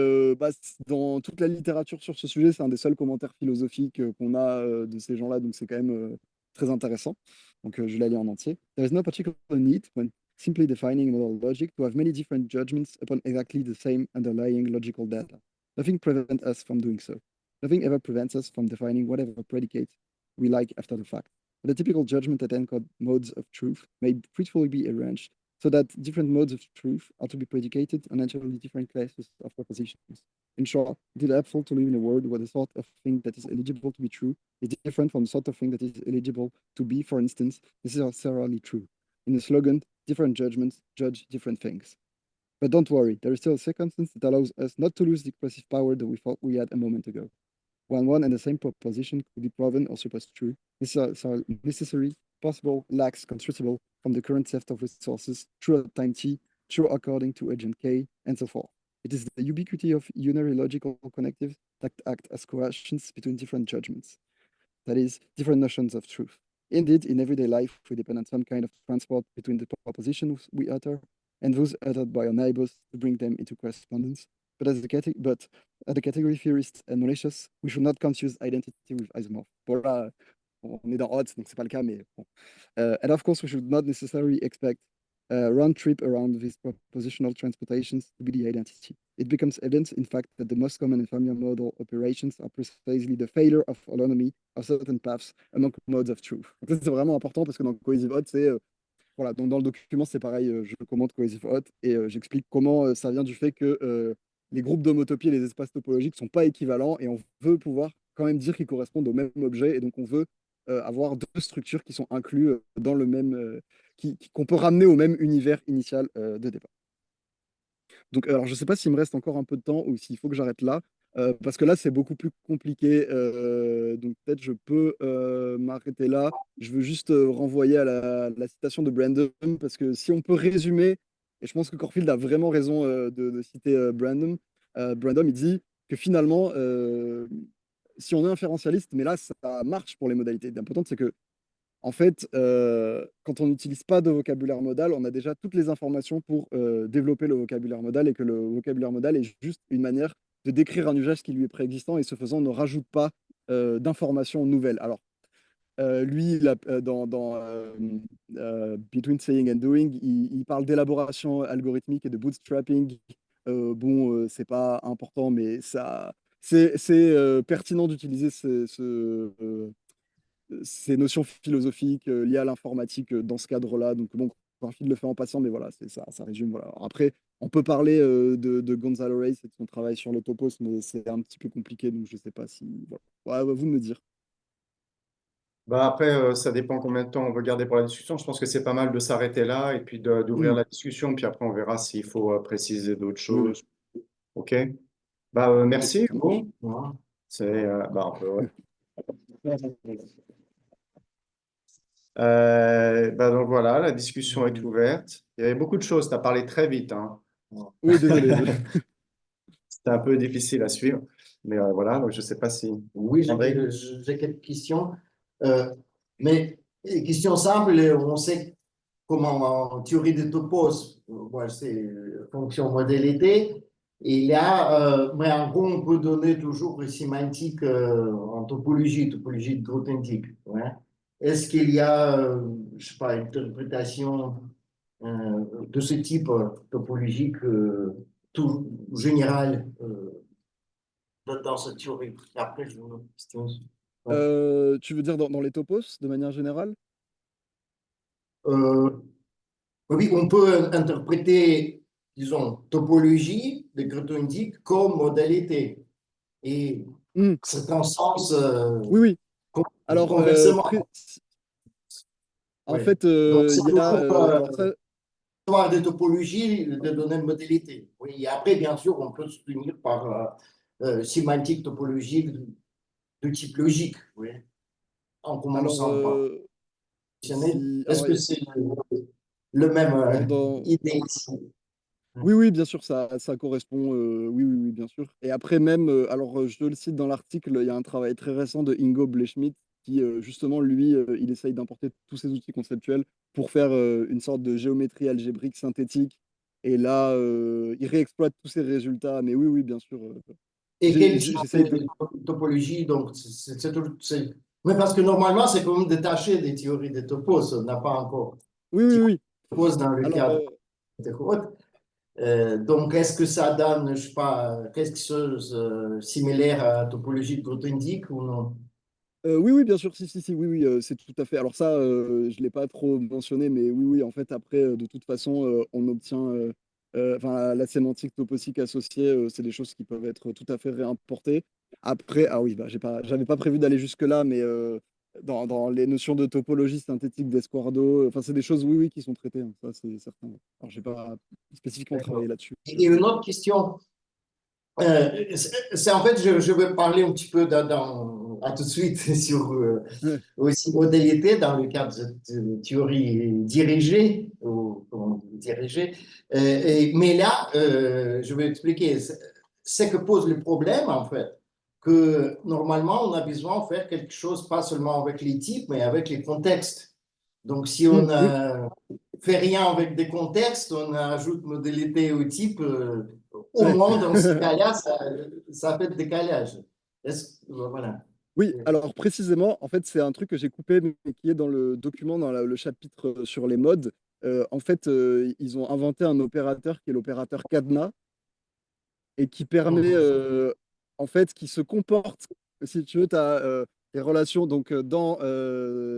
dans toute la littérature sur ce sujet, c'est un des seuls commentaires philosophiques qu'on a de ces gens-là, donc c'est quand même très intéressant. Donc je la lis en entier. There is no particular need when simply defining modal logic to have many different judgments upon exactly the same underlying logical data. Nothing prevents us from doing so. Nothing ever prevents us from defining whatever predicate we like after the fact. But the typical judgment that encode modes of truth may fruitfully be arranged so that different modes of truth are to be predicated on entirely different classes of propositions. In short, it is helpful to live in a world where the sort of thing that is eligible to be true is different from the sort of thing that is eligible to be, for instance, necessarily true. In the slogan, different judgments judge different things. But don't worry, there is still a circumstance that allows us not to lose the expressive power that we thought we had a moment ago. When one and the same proposition could be proven or supposed true, this is necessary, possible, lax, constructible from the current set of resources, true at time t, true according to agent k, and so forth. It is the ubiquity of unary logical connectives that act as coercions between different judgments, that is, different notions of truth. Indeed, in everyday life, we depend on some kind of transport between the propositions we utter and those uttered by our neighbors to bring them into correspondence. But as the category theorists and malicious, we should not confuse identity with isomorph. Voilà, on est dans odds, donc c'est pas le cas, mais bon. And of course, we should not necessarily expect a round trip around these propositional transportations to be the identity. It becomes evident, in fact, that the most common and familiar modal operations are precisely the failure of autonomy of certain paths among modes of truth. Donc ça, c'est vraiment important parce que dans Cohesive Odd, c'est voilà, donc dans le document, c'est pareil, je commente Cohesive Hot et j'explique comment ça vient du fait que les groupes d'homotopie et les espaces topologiques ne sont pas équivalents et on veut pouvoir quand même dire qu'ils correspondent au même objet et donc on veut avoir deux structures qui sont incluses dans le même, qu'on peut ramener au même univers initial de départ. Donc, alors, je ne sais pas s'il me reste encore un peu de temps ou s'il faut que j'arrête là. Parce que là, c'est beaucoup plus compliqué. Donc peut-être je peux m'arrêter là. Je veux juste renvoyer à la citation de Brandon, parce que si on peut résumer, et je pense que Corfield a vraiment raison de citer Brandon, Brandon, il dit que finalement, si on est inférentialiste, mais là, ça marche pour les modalités d'importance, c'est que en fait, quand on n'utilise pas de vocabulaire modal, on a déjà toutes les informations pour développer le vocabulaire modal et que le vocabulaire modal est juste une manière de décrire un usage qui lui est préexistant et ce faisant ne rajoute pas d'informations nouvelles. Alors, lui, dans Between Saying and Doing, il parle d'élaboration algorithmique et de bootstrapping. Bon, c'est pas important, mais c'est pertinent d'utiliser ces notions philosophiques liées à l'informatique dans ce cadre-là. Donc, bon, Corfield le fait en passant, mais voilà, c'est ça, ça résume. Voilà. Alors après, on peut parler de Gonzalo Reyes et de son travail sur l'autopos, mais c'est un petit peu compliqué, donc je sais pas si. Voilà. Ouais, à vous de me dire. Bah après, ça dépend combien de temps on veut garder pour la discussion. Je pense que c'est pas mal de s'arrêter là et puis d'ouvrir Hmm, la discussion. Puis après, on verra s'il faut préciser d'autres oui, oui. choses. OK? Bah, Ok, merci, ça marche. Hugo. Voilà. Bah, on peut, ouais. Bah, donc voilà, la discussion est ouverte. Il y avait beaucoup de choses. Tu as parlé très vite, hein. Oui, désolé. C'était un peu difficile à suivre. Mais voilà, donc je sais pas si. Oui, André? j'ai quelques questions. Euh, mais question simple, on sait comment en théorie de topos, moi c'est fonction modalité. Et là, mais en gros, on peut donner toujours une sémantique en topologie, topologie de Grothendieck. Ouais. Est-ce qu'il y a, je sais pas, une interprétation de ce type topologique tout général dans cette théorie? Et après, je vous pose une question. Ouais. Tu veux dire dans les topos, de manière générale? Euh, oui, on peut interpréter, disons, topologie de Grothendieck comme modalité. Et Hmm, c'est un sens oui, oui. Alors, conversement. en Ouais. fait, Donc, c'est il y a. toujours Alors, ça, histoire de topologie de donner une modalité. Oui. Et après, bien sûr, on peut se punir par sémantique topologique de type logique. Oui. En alors, commençant par fonctionner. si, Est-ce alors, que c'est le même alors dans, idée ici? Oui, oui, bien sûr, ça correspond. Oui, oui, oui, bien sûr. Et après, même, alors, je te le cite dans l'article, il y a un travail très récent de Ingo Blechschmidt qui, justement, lui, il essaye d'importer tous ces outils conceptuels pour faire une sorte de géométrie algébrique synthétique. Et là, il réexploite tous ces résultats. Mais oui, oui, bien sûr. Et quel type J'essaye de. de topologie? Donc, mais parce que normalement, c'est quand même détaché des théories des topos. On n'a pas encore Oui, oui, oui. topos dans le Alors, cadre de Roth. Donc, est-ce que ça donne, je sais pas, quelque chose similaire à la topologie de Grothendieck ou non? Oui, oui, bien sûr, si, si, si, oui, oui, c'est tout à fait. Alors ça, je ne l'ai pas trop mentionné, mais oui, oui, en fait, après, de toute façon, on obtient, enfin, la sémantique toposique associée, c'est des choses qui peuvent être tout à fait réimportées. Après, ah oui, bah, j'avais pas prévu d'aller jusque-là, mais dans les notions de topologie synthétique d'Esquardo, enfin, c'est des choses, oui, oui, qui sont traitées, hein, ça, c'est certain. Alors, j'ai pas spécifiquement travaillé D'accord. là-dessus. Et une autre question. C'est en fait, je vais parler un petit peu à tout de suite sur aussi modalité dans le cadre de théorie dirigée, ou comment on dit, dirigée. Mais là, je vais expliquer ce que pose le problème, en fait, que normalement, on a besoin de faire quelque chose, pas seulement avec les types, mais avec les contextes. Donc, si on Oui. fait rien avec des contextes, on ajoute modalité au type, au moins dans ce cas-là, ça fait décalage. Voilà. Oui, alors précisément, en fait, c'est un truc que j'ai coupé, mais qui est dans le document, dans le chapitre sur les modes. En fait, ils ont inventé un opérateur qui est l'opérateur cadenas et qui permet, en fait, qui se comporte, si tu veux, tu as les relations donc, dans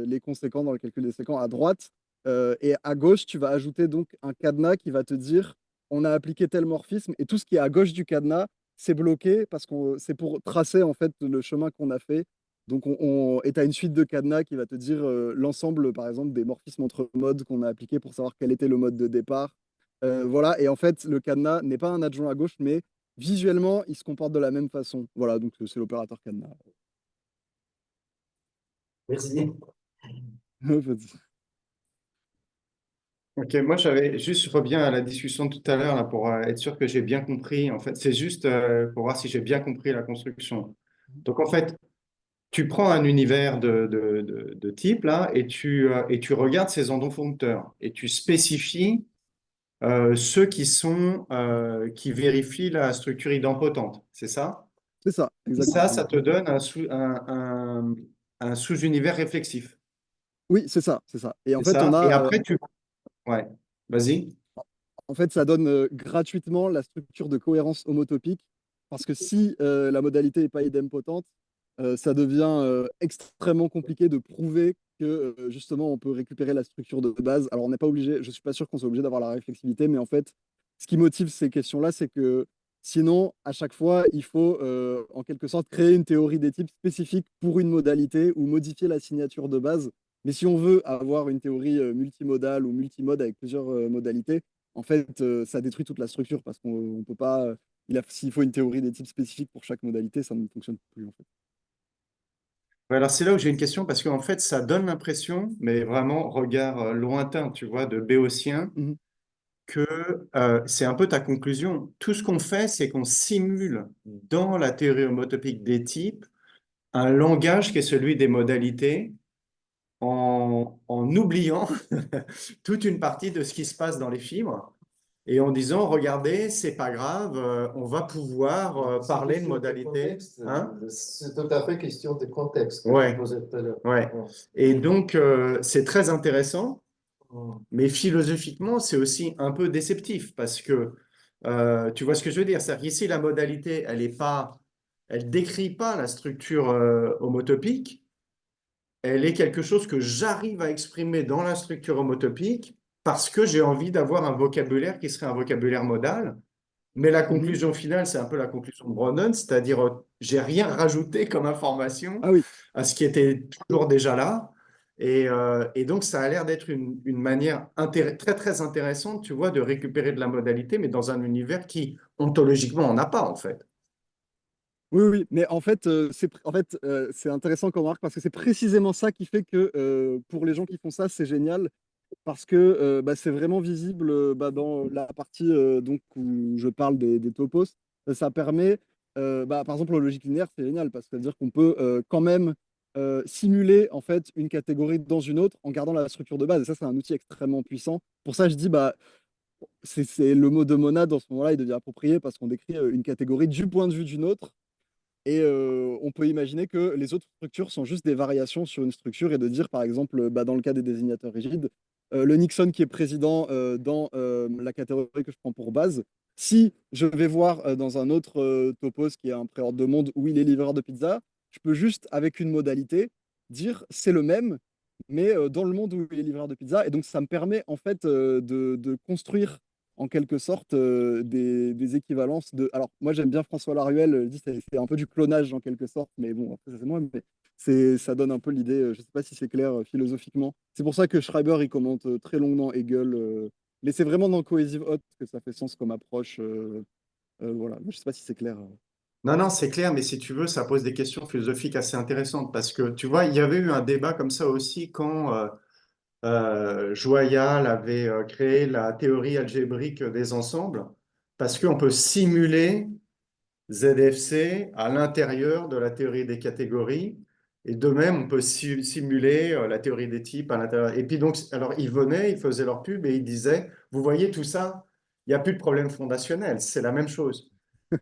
les conséquents, dans le calcul des séquents à droite, et à gauche, tu vas ajouter donc un cadenas qui va te dire on a appliqué tel morphisme, et tout ce qui est à gauche du cadenas, c'est bloqué parce que c'est pour tracer en fait le chemin qu'on a fait. Donc, et tu as une suite de cadenas qui va te dire l'ensemble, par exemple, des morphismes entre modes qu'on a appliqués pour savoir quel était le mode de départ. Voilà, et en fait, le cadenas n'est pas un adjoint à gauche, mais visuellement, ils se comportent de la même façon. Voilà, donc c'est l'opérateur cadenas. Merci. Ok, moi j'avais juste, je reviens à la discussion de tout à l'heure là pour être sûr que j'ai bien compris. En fait, c'est juste pour voir si j'ai bien compris la construction. Donc en fait, tu prends un univers de type là et tu regardes ces endompteurs et tu spécifies ceux qui vérifient la structure idempotente, c'est ça? C'est ça, Et ça exactement. te donne un sous-univers réflexif, Oui, c'est ça, c'est ça. Et en c'est fait, on ça? Et a, après, ouais, vas-y. en fait, ça donne gratuitement la structure de cohérence homotopique, parce que si la modalité n'est pas idempotente, ça devient extrêmement compliqué de prouver que justement on peut récupérer la structure de base. Alors on n'est pas obligé, je suis pas sûr qu'on soit obligé d'avoir la réflexivité, mais en fait, ce qui motive ces questions-là, c'est que sinon, à chaque fois, il faut en quelque sorte créer une théorie des types spécifique pour une modalité ou modifier la signature de base. Mais si on veut avoir une théorie multimodale ou multimode avec plusieurs modalités, en fait, ça détruit toute la structure parce qu'on on peut pas. S'il faut une théorie des types spécifiques pour chaque modalité, ça ne fonctionne plus en fait. Ouais, alors c'est là où j'ai une question parce qu'en fait, ça donne l'impression, mais vraiment regard lointain, tu vois, de béotien, Mhm. que c'est un peu ta conclusion. Tout ce qu'on fait, c'est qu'on simule dans la théorie homotopique des types un langage qui est celui des modalités en oubliant toute une partie de ce qui se passe dans les fibres et en disant, regardez, c'est pas grave, on va pouvoir parler de modalités. Hein? C'est tout à fait question de contexte que Ouais, je posais tout à l'heure. ouais. Et donc, c'est très intéressant, mais philosophiquement, c'est aussi un peu déceptif parce que tu vois ce que je veux dire? C'est-à-dire qu'ici, la modalité, elle décrit pas la structure homotopique, elle est quelque chose que j'arrive à exprimer dans la structure homotopique parce que j'ai envie d'avoir un vocabulaire qui serait un vocabulaire modal. Mais la Mhm. conclusion finale, c'est un peu la conclusion de Brandon, c'est-à-dire j'ai rien rajouté comme information Ah oui, à ce qui était toujours déjà là. Et donc, ça a l'air d'être une manière très, très intéressante, tu vois, de récupérer de la modalité, mais dans un univers qui, ontologiquement, on n'a pas, en fait. oui, oui. Mais en fait, c'est intéressant comme remarque parce que c'est précisément ça qui fait que pour les gens qui font ça, c'est génial parce que bah, c'est vraiment visible bah, dans la partie donc, où je parle des topos. Ça permet, bah, par exemple, en logique linéaire, c'est génial parce que ça veut dire qu'on peut quand même simuler en fait une catégorie dans une autre en gardant la structure de base. Et ça, c'est un outil extrêmement puissant. Pour ça, je dis, bah, c'est le mot de monade dans ce moment-là, il devient approprié parce qu'on décrit une catégorie du point de vue d'une autre. Et on peut imaginer que les autres structures sont juste des variations sur une structure et de dire, par exemple, bah, dans le cas des désignateurs rigides, le Nixon qui est président dans la catégorie que je prends pour base, si je vais voir dans un autre topos qui est un préordre de monde où il est livreur de pizza, je peux juste, avec une modalité, dire c'est le même, mais dans le monde où il est livreur de pizza. Et donc, ça me permet en fait de construire en quelque sorte des équivalences de. Alors, moi, j'aime bien François Laruelle, il dit c'est un peu du clonage en quelque sorte, mais bon, après, ça, c'est moi, mais ça donne un peu l'idée, je ne sais pas si c'est clair philosophiquement. C'est pour ça que Schreiber, il commente très longuement Hegel, mais c'est vraiment dans Cohesive Hot que ça fait sens comme approche. Voilà, je ne sais pas si c'est clair. Non, non, c'est clair, mais si tu veux, ça pose des questions philosophiques assez intéressantes parce que, tu vois, il y avait eu un débat comme ça aussi quand Joyal avait créé la théorie algébrique des ensembles, parce qu'on peut simuler ZFC à l'intérieur de la théorie des catégories, et de même, on peut simuler la théorie des types à l'intérieur. Et puis donc, alors ils venaient, ils faisaient leur pub et ils disaient, vous voyez tout ça, il n'y a plus de problème fondationnel, c'est la même chose.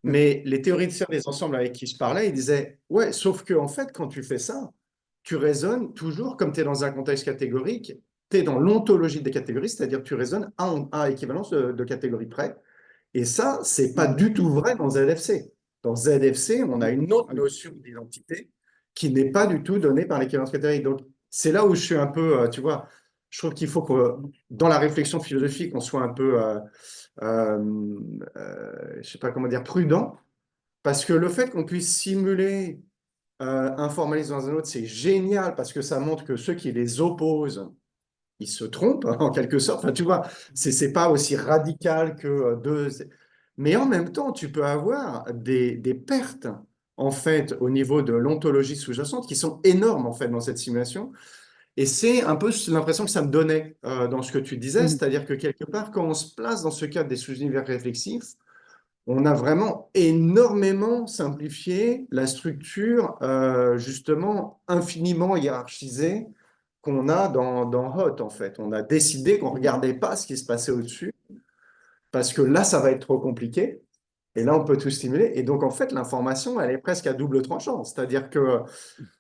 Mais les théoriciens des ensembles avec qui je parlais, ils disaient, ouais, sauf que en fait, quand tu fais ça, tu raisonnes toujours comme tu es dans un contexte catégorique, tu es dans l'ontologie des catégories, c'est-à-dire tu raisonnes à équivalence de catégories près. Et ça, c'est pas Mhm. du tout vrai dans ZFC. Dans ZFC, on a une Ah autre oui. notion d'identité qui n'est pas du tout donnée par l'équivalence catégorique. Donc, c'est là où je suis un peu, tu vois, je trouve qu'il faut que dans la réflexion philosophique, on soit un peu, je sais pas comment dire, prudent, parce que le fait qu'on puisse simuler un formalisme dans un autre, c'est génial parce que ça montre que ceux qui les opposent, ils se trompent en quelque sorte. Enfin, tu vois, c'est pas aussi radical que deux. mais en même temps, tu peux avoir des pertes, en fait, au niveau de l'ontologie sous-jacente qui sont énormes, en fait, dans cette simulation. Et c'est un peu l'impression que ça me donnait dans ce que tu disais, Mhm. c'est-à-dire que quelque part, quand on se place dans ce cadre des sous-univers réflexifs, on a vraiment énormément simplifié la structure, justement, infiniment hiérarchisée qu'on a dans Hot, en fait. On a décidé qu'on ne Mhm. regardait pas ce qui se passait au-dessus, parce que là, ça va être trop compliqué. Et là, on peut tout stimuler. Et donc, en fait, l'information, elle est presque à double tranchant. C'est-à-dire que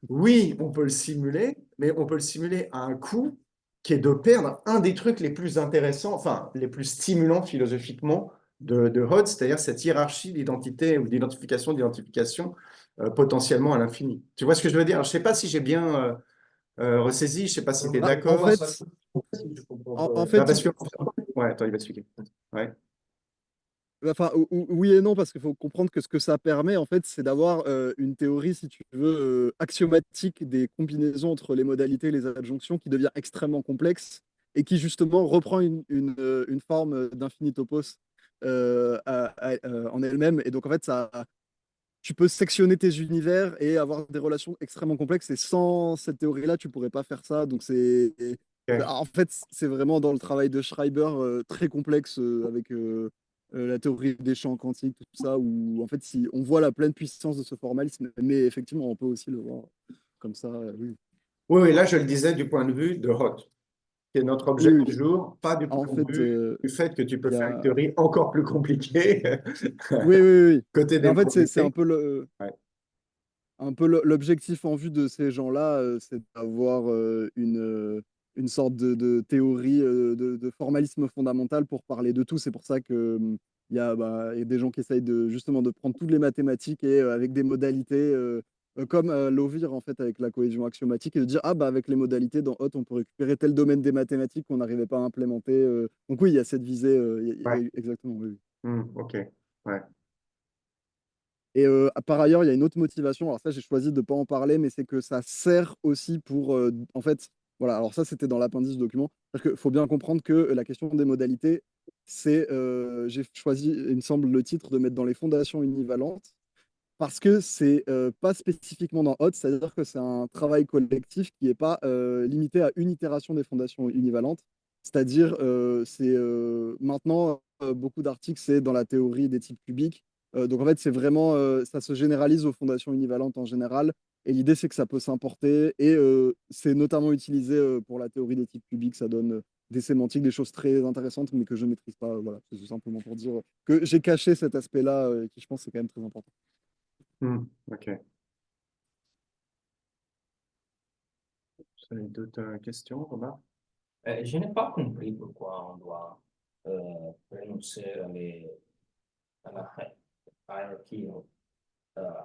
oui, on peut le simuler, mais on peut le simuler à un coût qui est de perdre un des trucs les plus intéressants, enfin, les plus stimulants philosophiquement de Hobbes, c'est-à-dire cette hiérarchie d'identité ou d'identification potentiellement à l'infini. Tu vois ce que je veux dire? Alors, je ne sais pas si j'ai bien ressaisi, je ne sais pas si tu es Bah, en d'accord. fait, Je comprends en pas. Bah, fait, parce que... Ouais, attends, il va expliquer. Ouais. enfin, oui et non, parce qu'il faut comprendre que ce que ça permet, en fait, c'est d'avoir une théorie, si tu veux, axiomatique des combinaisons entre les modalités et les adjonctions qui devient extrêmement complexe et qui, justement, reprend une forme d'infinitopos en elle-même. Et donc, en fait, tu peux sectionner tes univers et avoir des relations extrêmement complexes. Et sans cette théorie-là, tu pourrais pas faire ça. Donc, Ok. en fait, c'est vraiment dans le travail de Schreiber très complexe avec la théorie des champs quantiques, tout ça, où en fait, si on voit la pleine puissance de ce formalisme, mais effectivement, on peut aussi le voir comme ça. Oui, Oui, oui, là, je le disais du point de vue de Hoth, qui est notre oui, objet oui. du jour, pas du En point de fait, vue du fait que tu peux il y faire une a. théorie encore plus compliquée Oui, oui, oui, oui. côté Mais des en fait, c'est modalités. Ouais. un peu l'objectif en vue de ces gens-là, c'est d'avoir une sorte de théorie de formalisme fondamental pour parler de tout. C'est pour ça que il y a des gens qui essayent justement de prendre toutes les mathématiques et avec des modalités comme Lovir en fait avec la cohésion axiomatique et de dire ah bah avec les modalités dans Hot on peut récupérer tel domaine des mathématiques qu'on n'arrivait pas à implémenter. Donc oui, il y a cette visée, Ouais. exactement. Oui. Ok. Ouais. Et par ailleurs, il y a une autre motivation. Alors ça, j'ai choisi de ne pas en parler, mais c'est que ça sert aussi pour, en fait, voilà. Alors ça, c'était dans l'appendice du document. Parce qu'il faut bien comprendre que la question des modalités, j'ai choisi, il me semble, le titre de mettre dans les fondations univalentes, parce que c'est pas spécifiquement dans HOT, c'est-à-dire que c'est un travail collectif qui n'est pas limité à une itération des fondations univalentes. C'est-à-dire, maintenant, beaucoup d'articles, c'est dans la théorie des types cubiques. Donc en fait, c'est vraiment, ça se généralise aux fondations univalentes en général. Et l'idée, c'est que ça peut s'importer. Et c'est notamment utilisé pour la théorie des types cubiques. Ça donne des sémantiques, des choses très intéressantes, mais que je ne maîtrise pas. Voilà, c'est tout simplement pour dire que j'ai caché cet aspect-là, qui je pense est quand même très important. Ok. Vous avez d'autres questions, Robert? Je n'ai pas compris pourquoi on doit renoncer à la hierarchy of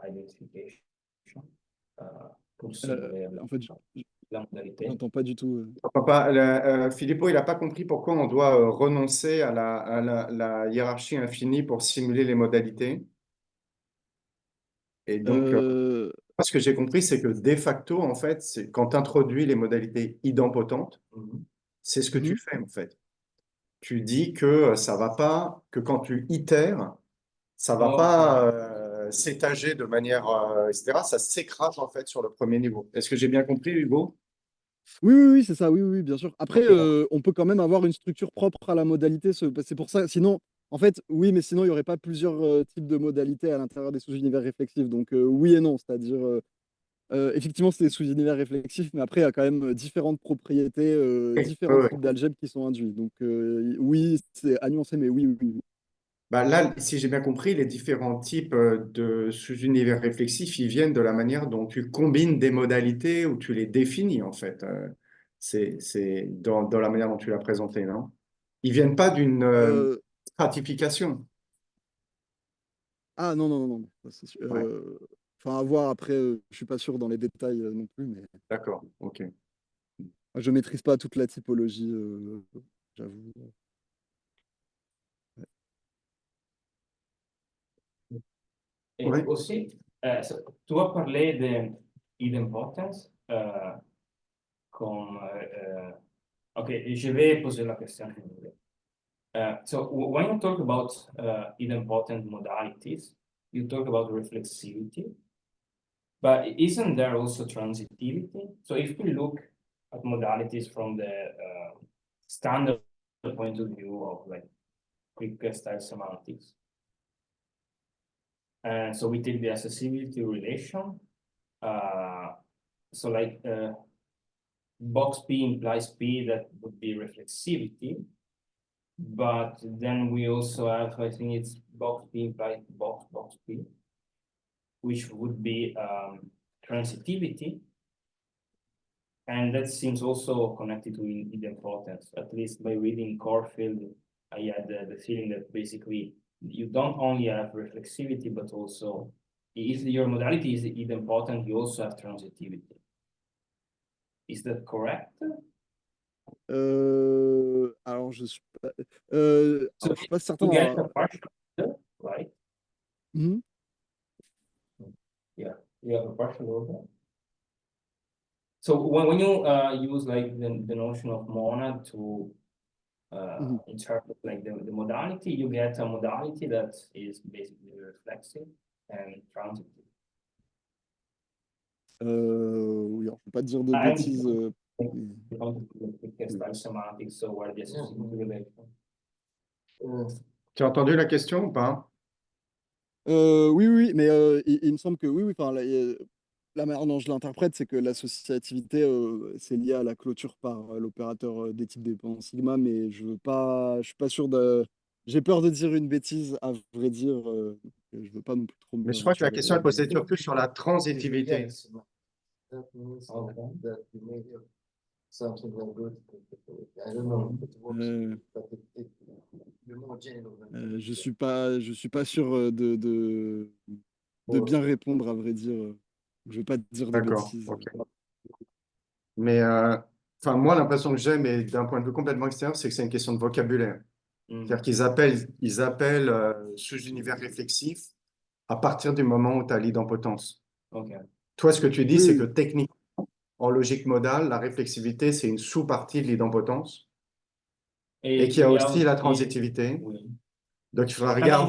identification euh, pour simuler En fait, la modalité. j'entends pas du tout. Papa, Filippo, il n'a pas compris pourquoi on doit renoncer à la hiérarchie infinie pour simuler les modalités. Et donc, Euh, ce que j'ai compris, c'est que de facto, en fait, c'est quand tu introduis les modalités idempotentes, Mhm. c'est ce que tu mhm. fais, en fait. Tu dis que ça va pas, que quand tu itères, ça va Oh, pas s'étager de manière, etc. Ça s'écrase, en fait, sur le premier niveau. Est-ce que j'ai bien compris, Hugo? Oui, oui, oui, c'est ça, oui, oui, oui, bien sûr. Après, Ok. on peut quand même avoir une structure propre à la modalité. C'est pour ça, sinon, en fait, oui, mais sinon, il n'y aurait pas plusieurs types de modalités à l'intérieur des sous-univers réflexifs. Donc, oui et non, c'est-à-dire, effectivement, c'est des sous-univers réflexifs, mais après, il y a quand même différentes propriétés, Oui, oui, différents types oui. d'algèbres qui sont induits. Donc, oui, c'est à nuancer, mais oui, oui, oui. Bah là, si j'ai bien compris, les différents types de sous-univers réflexifs, ils viennent de la manière dont tu combines des modalités ou tu les définis, en fait. C'est dans la manière dont tu l'as présenté, non? Ils viennent pas d'une Euh, stratification. ah non, non, non, non. Ça, c'est sûr. Ouais, Enfin, à voir après, je suis pas sûr dans les détails non plus, mais d'accord, ok. je maîtrise pas toute la typologie, j'avoue. Et Ouais. aussi, tu as parlé de idempotence comme... ok, je vais poser la question. So when you talk about idempotent modalities, you talk about reflexivity, but isn't there also transitivity? So if we look at modalities from the standard point of view of like quick style semantics, and so we take the accessibility relation. So like box P implies P, that would be reflexivity. But then we also have, I think it's box P implies box P, which would be transitivity. And that seems also connected to idempotence. At least by reading Corfield, I had the feeling that basically you don't only have reflexivity, but also if your modality is idempotent, you also have transitivity. Is that correct? Alors, je suis pas, So alors, je suis pas certain. you get a partial order, right? Mhm. Yeah, you have a partial order. So when you use like the notion of monad to Mhm. interpret like the modality, you get a modality that is basically reflexive and transitive. Oui, alors, je ne peux pas dire de I'm bêtises. style semantics, so where the associative relation. Tu as entendu la question ou pas? Oui, oui, mais il me semble que oui, oui. Enfin, la manière dont je l'interprète, c'est que l'associativité, c'est lié à la clôture par l'opérateur des types dépendants sigma, mais je suis pas sûr de. J'ai peur de dire une bêtise, à vrai dire. Je veux pas non plus trop Mais je crois que la m'aventurer. question est posée surtout sur la transitivité. That means that you may have something like good. I don't know if it works, but you're more general than Je suis pas sûr de bien répondre, à vrai dire. Je veux pas dire de D'accord, bêtises. ok. Mais enfin, moi, l'impression que j'ai, mais d'un point de vue complètement extérieur, c'est que c'est une question de vocabulaire. C'est-à-dire qu'ils appellent sous-univers réflexif à partir du moment où tu as l'idempotence. Okay. Toi, ce que tu dis, Oui, c'est oui. que techniquement, en logique modale, la réflexivité, c'est une sous-partie de l'idempotence et qu'il y a aussi la transitivité. Oui. Donc, il faudra Ah,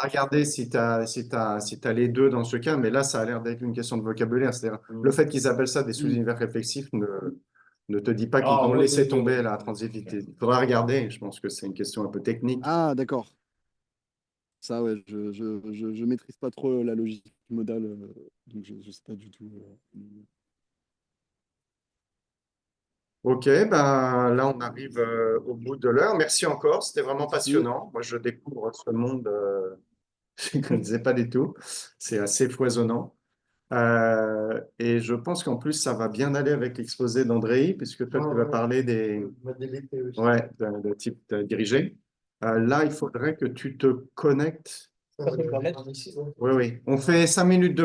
regarder si tu as les deux dans ce cas, mais là, ça a l'air d'être une question de vocabulaire. C'est-à-dire, le fait qu'ils appellent ça des sous-univers réflexifs ne te dit pas qu'ils Ah, vont oui, laisser oui, tomber oui. la transitivité. Il faudra regarder, je pense que c'est une question un peu technique. Ah, d'accord. Ça, ouais, je maîtrise pas trop la logique modale, donc je sais pas du tout. Ok, ben là, on arrive au bout de l'heure. Merci encore, c'était vraiment Merci. passionnant. Moi, je découvre ce monde, je ne connaissais pas du tout. C'est assez foisonnant. Et je pense qu'en plus, ça va bien aller avec l'exposé d'Andrei, puisque toi, tu vas parler des modalité aussi. ouais, de type dirigé. Là, il faudrait que tu te connectes. Ça, c'est pas mal ici, ouais. Oui, oui. On fait 5 minutes de